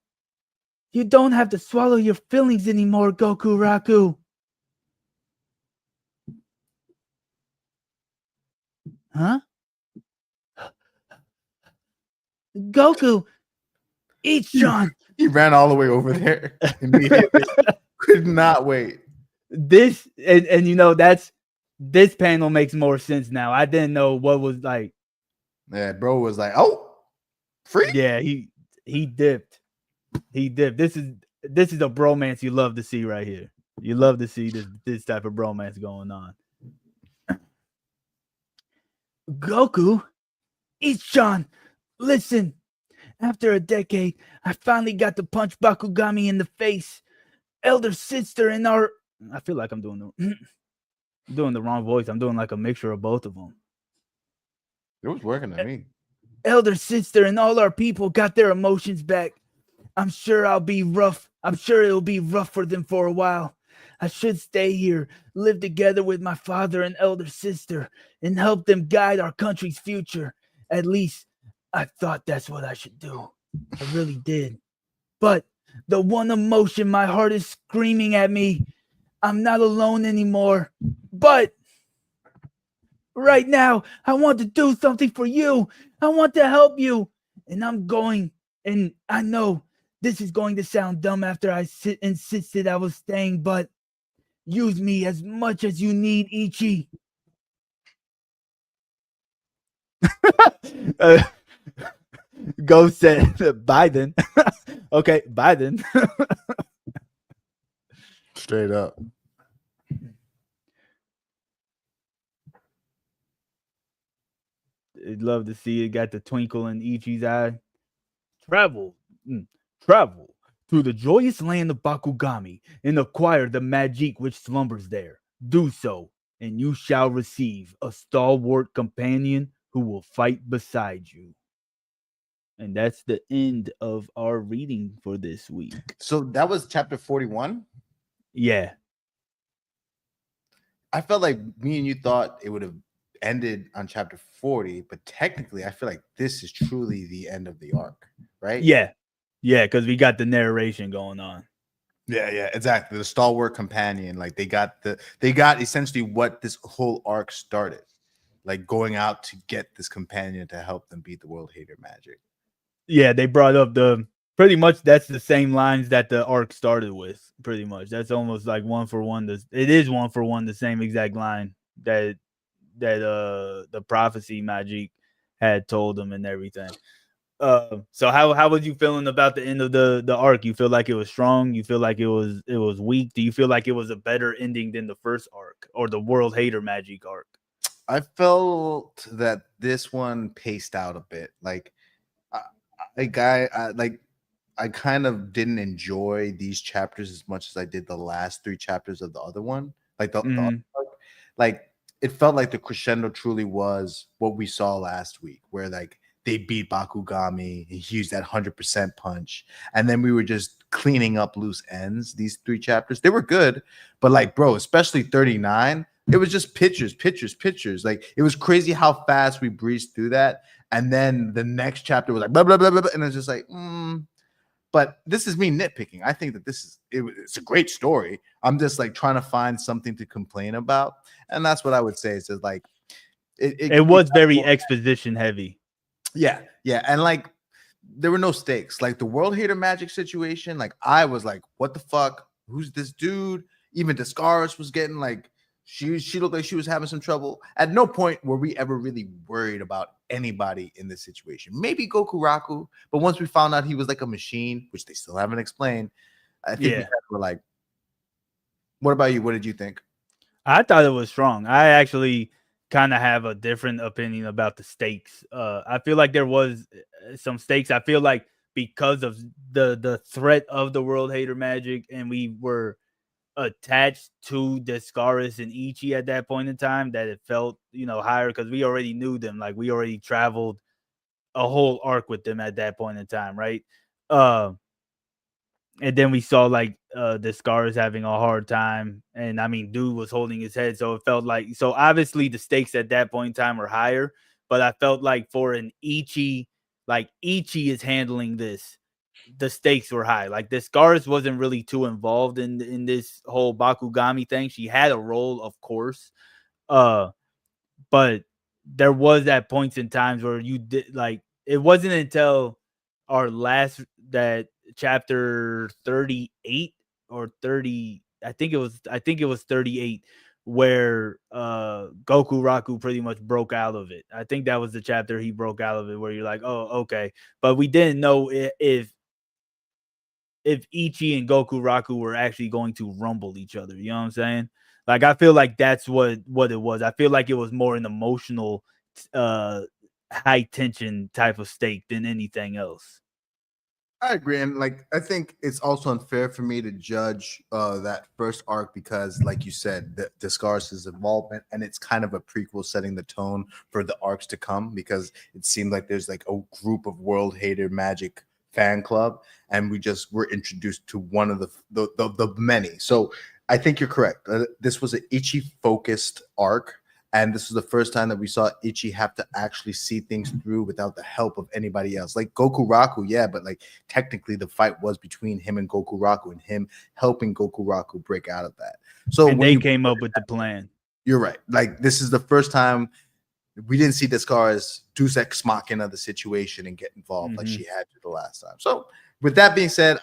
You don't have to swallow your feelings anymore, Goku Raku. Huh? Goku, Ichi. He ran all the way over there immediately. Could not wait. This and you know that's this panel makes more sense now. I didn't know what was like. Yeah, bro was like, "Oh, free." Yeah, he dipped. He dipped. This is a bromance you love to see right here. You love to see this type of bromance going on. Goku, Ichi, listen. After a decade, I finally got to punch Bakugami in the face. Elder sister and our I feel like I'm doing the wrong voice. I'm doing like a mixture of both of them. It was working to me. Elder sister and all our people got their emotions back. I'm sure it'll be rough for them for a while. I should stay here, live together with my father and elder sister, and help them guide our country's future. At least I thought that's what I should do. I really did. But the one emotion my heart is screaming at me, I'm not alone anymore. But right now, I want to do something for you. I want to help you. And I'm going. And I know this is going to sound dumb after I insisted I was staying, but use me as much as you need, Ichi. Go said Biden. Okay, Biden. Straight up. I'd love to see it. Got the twinkle in Ichi's eye. Travel, travel to the joyous land of Bakugami and acquire the magic which slumbers there. Do so, and you shall receive a stalwart companion who will fight beside you. And that's the end of our reading for this week. So that was chapter 41. Yeah. I felt like me and you thought it would have ended on chapter 40, but technically I feel like this is truly the end of the arc, right? Yeah. Yeah, because we got the narration going on. Yeah, exactly. The stalwart companion, like they got essentially what this whole arc started, like going out to get this companion to help them beat the world hater magic. Yeah, they brought up pretty much that's the same lines that the arc started with. Pretty much, that's almost like one for one. It is one for one the same exact line that the prophecy magic had told them and everything. So how was you feeling about the end of the arc? You feel like it was strong? You feel like it was weak? Do you feel like it was a better ending than the first arc or the world hater magic arc? I felt that this one paced out a bit. Like, I, like I kind of didn't enjoy these chapters as much as I did the last three chapters of the other one. Like the other Mm-hmm. arc. Like it felt like the crescendo truly was what we saw last week, where like they beat Bakugami, he used that 100% punch, and then we were just cleaning up loose ends. These three chapters, they were good, but like, bro, especially 39, it was just pictures, pictures, pictures. Like it was crazy how fast we breezed through that. And then the next chapter was like blah blah blah blah, blah and it's just like, but this is me nitpicking. I think that it's a great story. I'm just like trying to find something to complain about, and that's what I would say. It's just like It it was very exposition heavy. yeah, yeah, and like there were no stakes. Like the World Hater Magic situation, like I was like, what the fuck? Who's this dude? Even Descaris was getting like she looked like she was having some trouble. At no point were we ever really worried about anybody in this situation. Maybe Goku Raku, but once we found out he was like a machine, which they still haven't explained, I think we Yeah. kind of were like, what about you? What did you think? I thought it was strong. I actually kind of have a different opinion about the stakes. I feel like there was some stakes. I feel like because of the threat of the World Hater Magic, and we were attached to Descaris and Ichi at that point in time, that it felt, higher because we already knew them. Like we already traveled a whole arc with them at that point in time, right? Uh, and then we saw like the scars having a hard time, and I mean dude was holding his head, so it felt like, so obviously the stakes at that point in time were higher, but I felt like for an Ichi, like Ichi is handling this, the stakes were high. Like the scars wasn't really too involved in this whole Bakugami thing. She had a role, of course, uh but there was at points in times where you did, like, it wasn't until our last, that chapter 38 or 30, I think it was 38, where Goku Raku pretty much broke out of it. I think that was the chapter he broke out of it, where you're like, oh, okay. But we didn't know if Ichi and Goku Raku were actually going to rumble each other. You know what I'm saying? Like I feel like that's what it was. I feel like it was more an emotional, uh, high tension type of stake than anything else. I agree, and like I think it's also unfair for me to judge that first arc because, like you said, the Scars's involvement, and it's kind of a prequel setting the tone for the arcs to come because it seemed like there's like a group of World Hater Magic fan club, and we just were introduced to one of the many. So I think you're correct. This was an Ichi focused arc, and this was the first time that we saw Ichi have to actually see things through without the help of anybody else. Like Goku Raku, yeah, but like technically the fight was between him and Goku Raku, and him helping Goku Raku break out of that. So And when they you, came up with the plan. you're right. Like this is the first time we didn't see Descaris Deus Ex Machina the situation and get involved like Hmm. she had to the last time. So with that being said,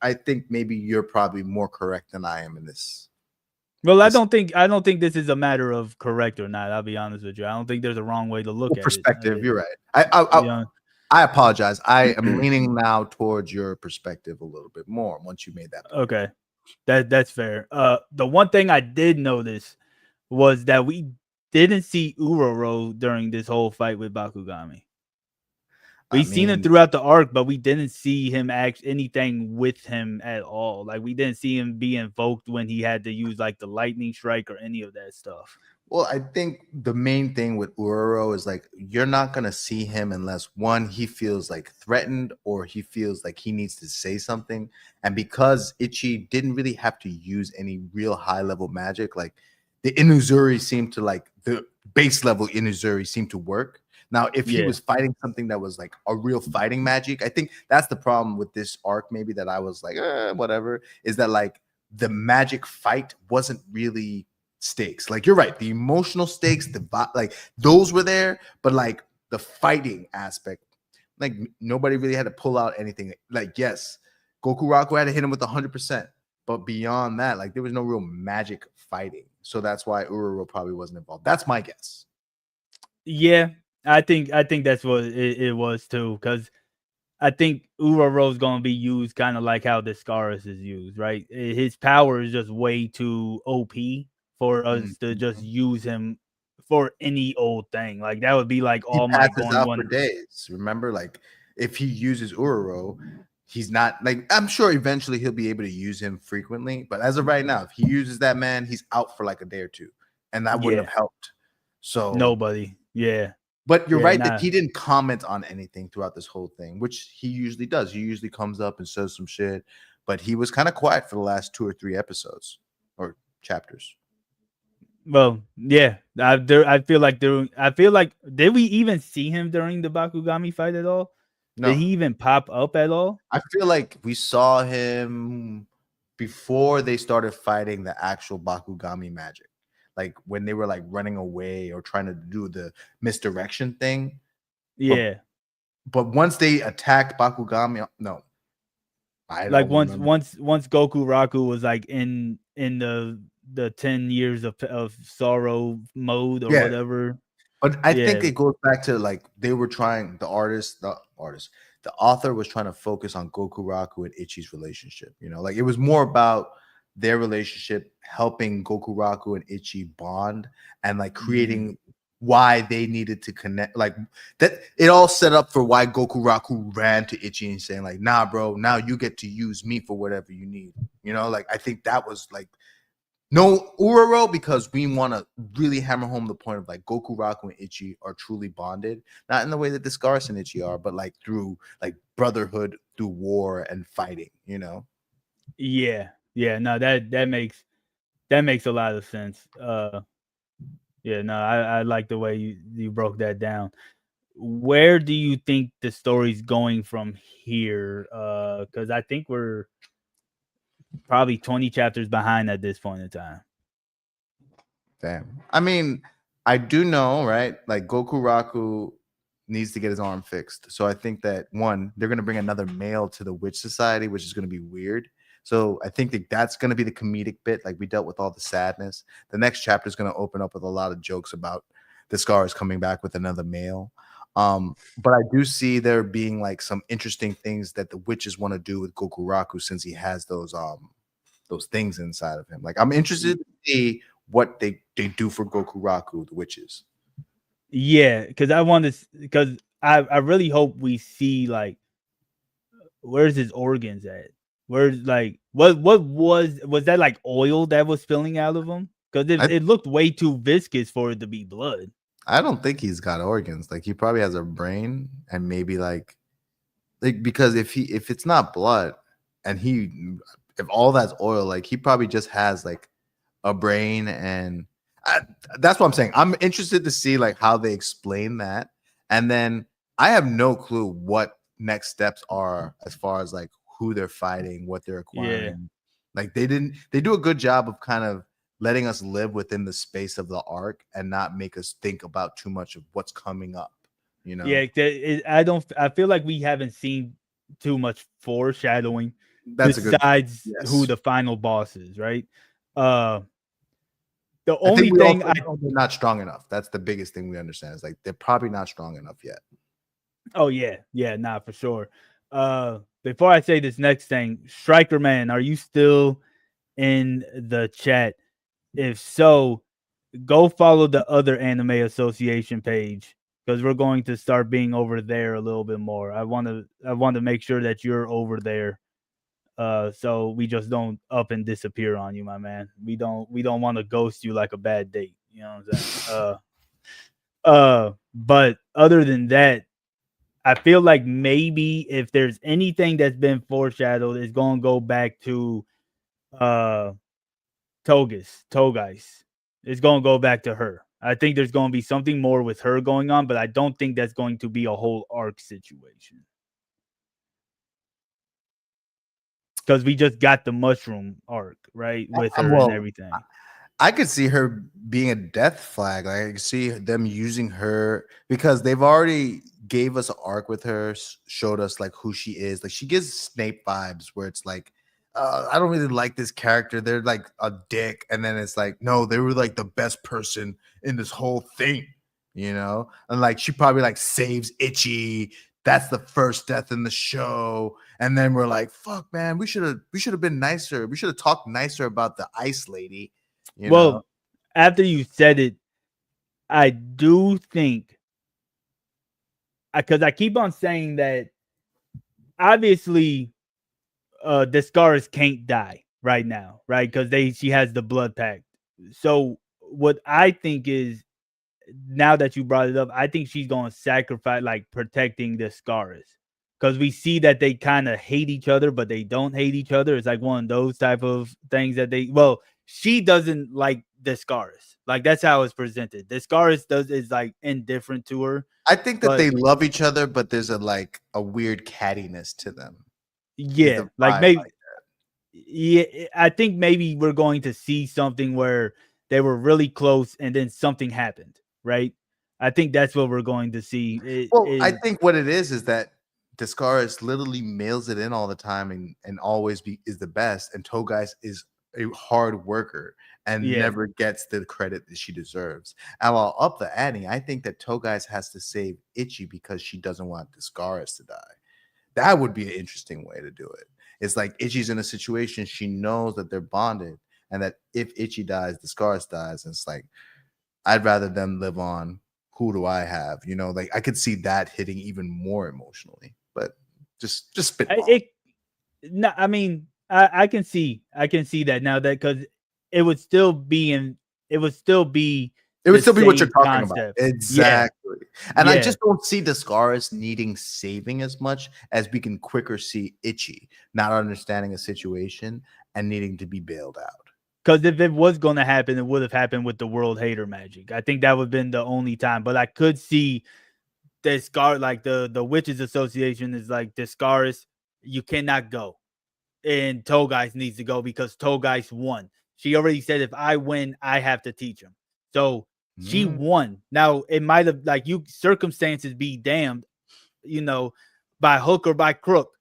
I think maybe you're probably more correct than I am in this. Well, I This don't think I don't think this is a matter of correct or not. I'll be honest with you. I don't think there's a wrong way to look at it. perspective. You're right. I apologize. I am Yeah. leaning now towards your perspective a little bit more once you made that point. Okay. That's fair. The one thing I did notice was that we didn't see Uroro during this whole fight with Bakugami. I We seen him mean, throughout the arc, but we didn't see him act anything with him at all. Like we didn't see him be invoked when he had to use like the lightning strike or any of that stuff. well, I think the main thing with Uroro is like you're not gonna see him unless one, he feels like threatened or he feels like he needs to say something. And because Ichi didn't really have to use any real high level magic, like the Inuzuri seemed to like the base level Inuzuri seemed to work. Now, if he Yeah. was fighting something that was like a real fighting magic, I think that's the problem with this arc, maybe that I was like, whatever, is that like the magic fight wasn't really stakes. Like you're right, the emotional stakes, like those were there, but like the fighting aspect, like nobody really had to pull out anything. Like yes, Goku Raku had to hit him with 100%, but beyond that, like there was no real magic fighting. So that's why Uroro probably wasn't involved. That's my guess. Yeah. I think that's what it was too. Cause I think Uroro's gonna be used kind of like how Discaris is used, right? His power is just way too OP for us to just Mhm. use him for any old thing. Like that would be like He All Might passes going out for one. days. Remember, like if he uses Uroro, he's not like I'm sure eventually he'll be able to use him frequently. But as of right now, if he uses that man, he's out for like a day or two, and that wouldn't Yeah, have helped. So, nobody. Yeah, but you're yeah, right that nah. he didn't comment on anything throughout this whole thing, which he usually does. He usually comes up and says some shit, but he was kind of quiet for the last 2 or 3 episodes or chapters. Well, yeah. I feel like there. I feel like did we even see him during the Bakugami fight at all? Did No, he even pop up at all? I feel like we saw him before they started fighting the actual Bakugami magic. Like when they were like running away or trying to do the misdirection thing. But Yeah, but once they attacked Bakugami, no, I like don't once remember. once once Goku Raku was like in the 10 years of sorrow mode or Yeah, whatever. but I think Yeah, it goes back to like they were trying the author was trying to focus on Goku Raku and Ichi's relationship. You know, like it was more about their relationship helping Goku Raku and Ichi bond and like mhm. creating why they needed to connect. Like that, it all set up for why Goku Raku ran to Ichi and saying like, "Nah, bro, now you get to use me for whatever you need." You know, like I think that was like no Uraro because we want to really hammer home the point of like Goku, Raku, and Ichi are truly bonded, not in the way that the Scars and Ichi are, but like through like brotherhood, through war and fighting. You know, Yeah, yeah. No, that makes a lot of sense. Yeah, no, I like the way you broke that down. Where do you think the story's going from here? Because I think we're probably 20 chapters behind at this point in time. damn. I mean, I do know, right? Like Goku Raku needs to get his arm fixed. So I think that one, they're gonna bring another male to the Witch Society, which is gonna be weird. So I think that that's gonna be the comedic bit. Like we dealt with all the sadness. The next chapter is gonna open up with a lot of jokes about the Scars coming back with another male. But I do see there being like some interesting things that the witches want to do with Goku Raku since he has those things inside of him. Like I'm interested to see what they do for Goku Raku, the witches. Yeah, because I want to, because I really hope we see like where's his organs at? Where's like what was that like oil that was spilling out of him? Because I it looked way too viscous for it to be blood. I don't think he's got organs. Like he probably has a brain and maybe like because if it's not blood and he if all that's oil, like he probably just has like a brain and I, that's what I'm saying. I'm interested to see like how they explain that, and then I have no clue what next steps are as far as like who they're fighting, what they're Yeah, acquiring. Like they do a good job of kind of letting us live within the space of the arc and not make us think about too much of what's coming up. You know, yeah. I don't. I feel like we haven't seen too much foreshadowing that's a good besides who yes. the final boss is. Right. Uh, the I think only we thing also I know they're not strong enough. That's the biggest thing we understand. Is like they're probably not strong enough yet. Oh yeah, yeah, nah, for sure. Before I say this next thing, Striker Man, are you still in the chat? If so, go follow the other anime association page because we're going to start being over there a little bit more. I want to make sure that you're over there. So we just don't up and disappear on you, my man. We don't want to ghost you like a bad date. You know what I'm saying? But other than that, I feel like maybe if there's anything that's been foreshadowed, it's gonna go back to uh Togais. It's gonna go back to her. I think there's gonna be something more with her going on, but I don't think that's going to be a whole arc situation. Because we just got the mushroom arc, right? With her and Well, everything. I could see her being a death flag. Like I could see them using her because they've already gave us an arc with her, showed us like who she is. Like she gives Snape vibes where it's like, I don't really like this character. They're like a dick, and then it's like, no, they were like the best person in this whole thing, you know. And like she probably like saves Itchy. That's the first death in the show, and then we're like, fuck, man, we should have been nicer. We should have talked nicer about the ice lady, you know. Well, after you said it, I do think, because I keep on saying that obviously Discaris can't die right now, right? Because she has the blood pact. So what I think is, now that you brought it up, I think she's gonna sacrifice like protecting the Scaras. Because we see that they kind of hate each other, but they don't hate each other. It's like one of those type of things that they, well, she doesn't like the Scaras. Like that's how it's presented. The Scaras does is like indifferent to her. I think that But they love each other, but there's a like a weird cattiness to them. Is yeah, the like vibe maybe, like yeah, I think maybe we're going to see something where they were really close and then something happened, right? I think that's what we're going to see. It Well, I is, think what it is that Descaris literally mails it in all the time and always is the best, and Togais is a hard worker and yeah, never gets the credit that she deserves. And while up the ante, I think that Togais has to save Ichi because she doesn't want Descaris to die. That would be an interesting way to do it. It's like Ichi's in a situation she knows that they're bonded, and that if Ichi dies, Descaris dies, and it's like I'd rather them live on. Who do I have? You know, like I could see that hitting even more emotionally. But just spitball. it. No, I mean, I can see that now, that because it would still be in, it would still be It would the still be what you're same talking about. concept. Yeah, Exactly. And I yeah, just don't see Descaris needing saving as much as we can quicker see Itchy not understanding a situation and needing to be bailed out. because if it was going to happen, it would have happened with the World Hater Magic. I think that would have been the only time. But I could see the Scar, like the Witches Association is like, Discaris, you cannot go, and Togais needs to go because Togais won. She already said if I win, I have to teach him. So she Mm, won. Now it might have, like, you, circumstances be damned, you know, by hook or by crook.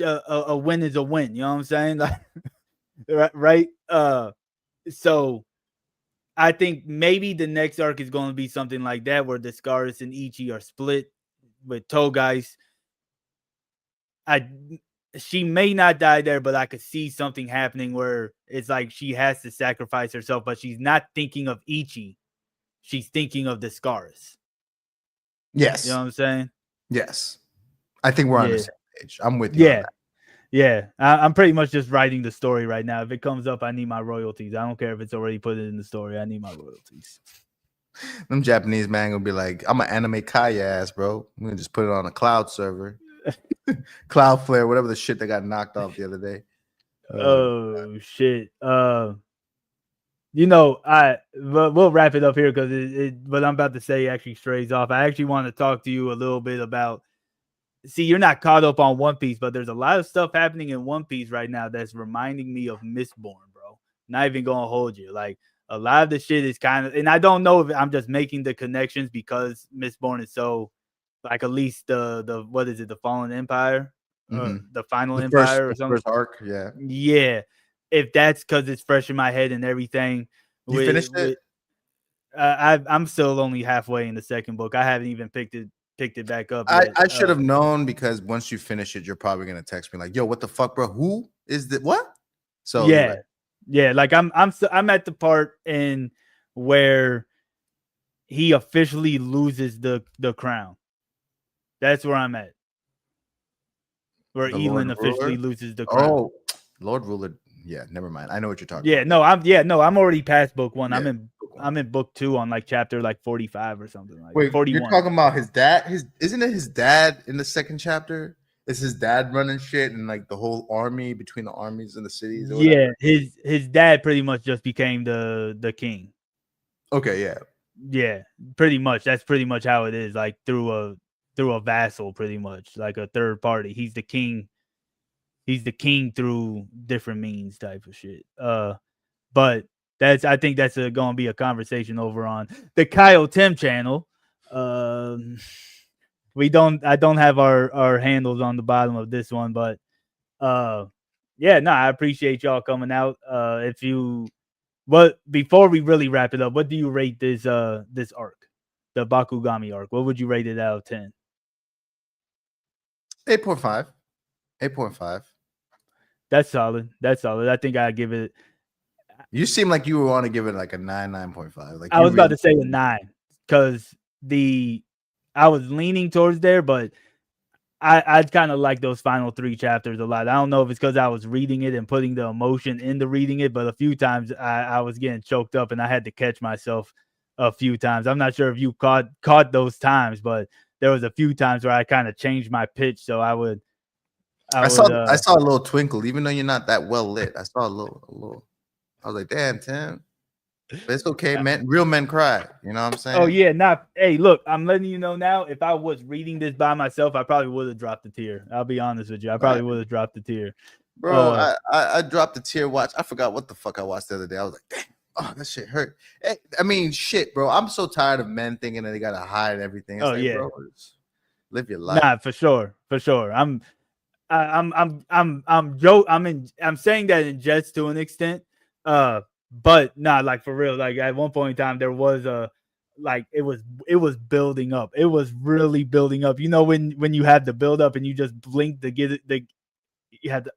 A win is a win. You know what I'm saying? Like, right? So I think maybe the next arc is going to be something like that, where Discaris and Ichi are split with Togais. I She may not die there, but I could see something happening where it's like she has to sacrifice herself, but she's not thinking of Ichi. She's thinking of the Scaris. You know yes. what I'm saying? Yes. I think we're on the Yeah. same page. I'm with you on Yeah. that. Yeah. I'm pretty much just writing the story right now. If it comes up, I need my royalties. I don't care if it's already put in the story. I need my royalties. Them Japanese man gonna be like, I'm gonna animate Kaya ass, bro. I'm gonna just put it on a cloud server. Cloudflare, whatever the shit that got knocked off the other day. Oh shit. We'll wrap it up here because what I'm about to say actually strays off. I actually want to talk to you a little bit about. See, you're not caught up on One Piece, but there's a lot of stuff happening in One Piece right now that's reminding me of Mistborn, bro. Not even gonna hold you. Like, a lot of the shit is kind of, and I don't know if I'm just making the connections because Mistborn is so, like, at least the what is it, the Fallen Empire, Mhm. the Final Empire or The something. first arc, yeah. Yeah, if that's because it's fresh in my head and everything. You finished it? With I'm still only halfway in the second book. I haven't even picked it back up yet. I should have known because once you finish it, you're probably gonna text me like, "Yo, what the fuck, bro? Who is the what?" So you're right. Yeah, yeah. Like I'm at the part in where he officially loses the crown. That's where I'm at. Where The Lord Elin officially Ruler. loses the crown. Oh, Lord Ruler. Yeah, never mind. I know what you're talking Yeah, about. no, I'm already past book one. Yeah, book one. I'm in book two on like chapter like 45 or something, like Wait, you're 41. talking about his dad? His isn't it his dad in the second chapter? Is his dad running shit and like the whole army between the armies and the cities or Yeah, whatever? his dad pretty much just became the king. Okay, yeah. Yeah, pretty much. That's pretty much how it is. Like through a vassal, pretty much like a third party. He's the king. He's the king through different means, type of shit. But I think that's going to be a conversation over on the Kyle Tim channel. Um, I don't have our handles on the bottom of this one, but uh, yeah, no, I appreciate y'all coming out. If you What before we really wrap it up, what do you rate this arc, the Bakugami arc? What would you rate it out of 10? 8.5. 8.5. That's solid. That's solid. I think I give it. You seem like you want to give it like a 9, 9.5. Like I you was about really to say a 9. because the I was leaning towards there, but I kind of like those final three chapters a lot. I don't know if it's because I was reading it and putting the emotion into reading it, but a few times I was getting choked up and I had to catch myself a few times. I'm not sure if you caught those times, but there was a few times where I kind of changed my pitch, so I would I saw a little twinkle, even though you're not that well lit. I saw a little. I was like, damn, Tim. But it's okay, man. Real men cry. You know what I'm oh saying? yeah, not hey, look, I'm letting you know now. If I was reading this by myself, I probably would have dropped a tear. I'll be honest with you. I Right. probably would have dropped a tear. Bro, Uh, I dropped a tear watch. I forgot what the fuck I watched the other day. I was like, damn, oh, that shit hurt. I mean, shit, bro. I'm so tired of men thinking that they gotta hide everything. It's oh like, yeah, bro, just live your life. nah, for sure, for sure. I'm saying that in jest to an extent. But nah, like for real. Like at one point in time, there was a like it was building up. It was really building up. You know when you have the build up and you just blink to get it, you had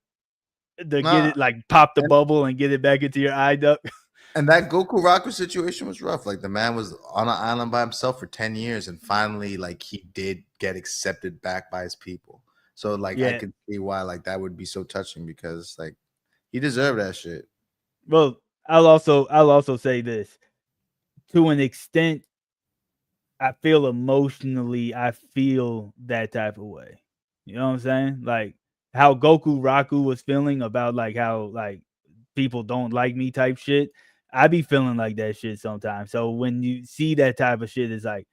to get Nah, it like pop the and bubble and get it back into your eye duct. and that Goku Raku situation was rough. Like the man was on an island by himself for 10 years, and finally, like he did get accepted back by his people. So like I Yeah. could see why like that would be so touching because like he deserved that shit. Well, I'll also say this to an extent. I feel emotionally, I feel that type of way. You know what I'm saying? Like how Goku Raku was feeling about like how like people don't like me type shit. I be feeling like that shit sometimes. So when you see that type of shit, it's like,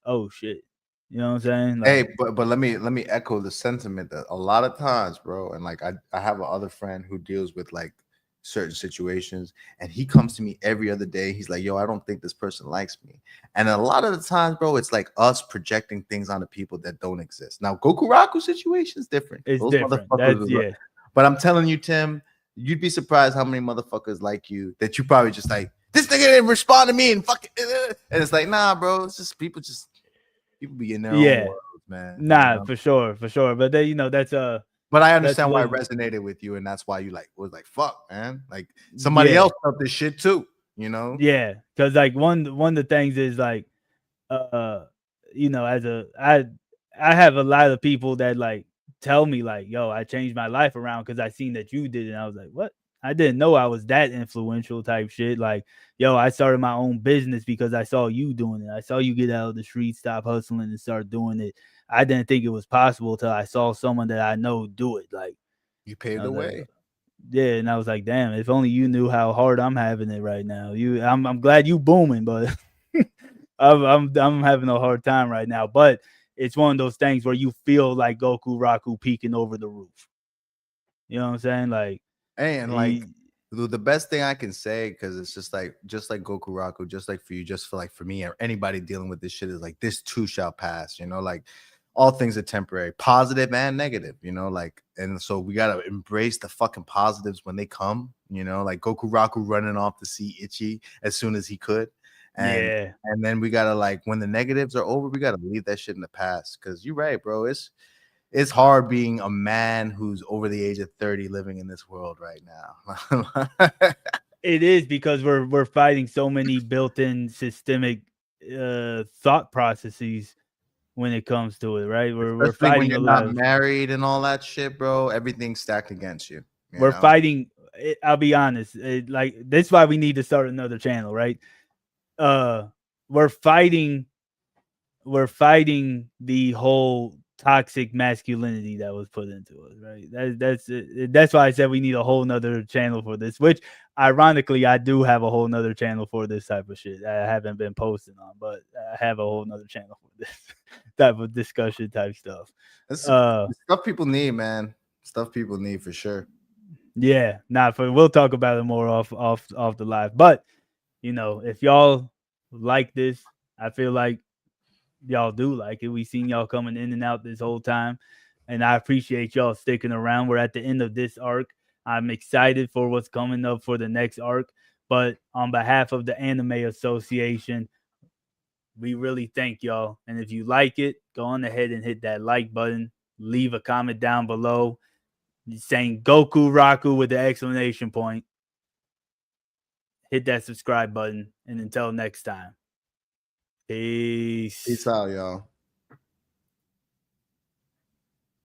oh shit. You know what I'm saying? Hey, Like, but let me echo the sentiment that a lot of times, bro, and like I have another friend who deals with like certain situations, and he comes to me every other day. He's like, "Yo, I don't think this person likes me," and a lot of the times, bro, it's like us projecting things onto people that don't exist. Now, Goku Raku situation is different. it's Those different. motherfuckers, That's yeah. but I'm telling you, Tim, you'd be surprised how many motherfuckers like you that you probably just like this nigga didn't respond to me and fucking, and it's like, nah, bro, it's just people be in their own Yeah. worlds, man. You Nah, know. for sure, for sure. But they, But I that's understand why what it resonated with you, and that's why you like was like, "Fuck, man!" Like somebody yeah. else felt this shit too, you know. Yeah. Cause like one of the things is like uh as a I have a lot of people that like tell me like, yo, I changed my life around because I seen that you did it. And I was like, what? I didn't know I was that influential type shit. Like, yo, I started my own business because I saw you doing it. I saw you get out of the street, stop hustling, and start doing it. I didn't think it was possible till I saw someone that I know do it. Like, You paved I the was like, way. yeah, and I was like, damn, if only you knew how hard I'm having it right now. I'm glad you booming, but I'm having a hard time right now. But it's one of those things where you feel like Goku Raku peeking over the roof. You know what I'm saying? Like And like he, the best thing I can say, because it's just like Goku Raku, just like for you, just for like for me or anybody dealing with this shit is like this too shall pass. You know, like all things are temporary, positive and negative. You know, like and so we gotta embrace the fucking positives when they come. You know, like Goku Raku running off to see Ichi as soon as he could, and yeah, and then we gotta like when the negatives are over, we gotta leave that shit in the past. Because you're right, bro. It's hard being a man who's over the age of 30 living in this world right now. it is because we're fighting so many built-in systemic thought processes when it comes to it, right? We're Especially when fighting you're a not lot of married and all that shit, bro. Everything's stacked against you, you we're know? fighting. I'll be honest, like that's why we need to start another channel, right? Uh, we're fighting we're fighting the whole toxic masculinity that was put into us, right? That's why I said we need a whole nother channel for this. Which, ironically, I do have a whole nother channel for this type of shit. I haven't been posting on, but I have a whole nother channel for this type of discussion type stuff. That's Uh, stuff people need, man. Stuff people need for sure. yeah, not for. We'll talk about it more off the live, but if y'all like this, I feel like y'all do like it. We seen y'all coming in and out this whole time, and I appreciate y'all sticking around. We're at the end of this arc. I'm excited for what's coming up for the next arc. But on behalf of the Anime Association, we really thank y'all. And if you like it, go on ahead and hit that like button. Leave a comment down below saying Goku Raku with the exclamation point. Hit that subscribe button. And until next time. Peace. Peace out, y'all.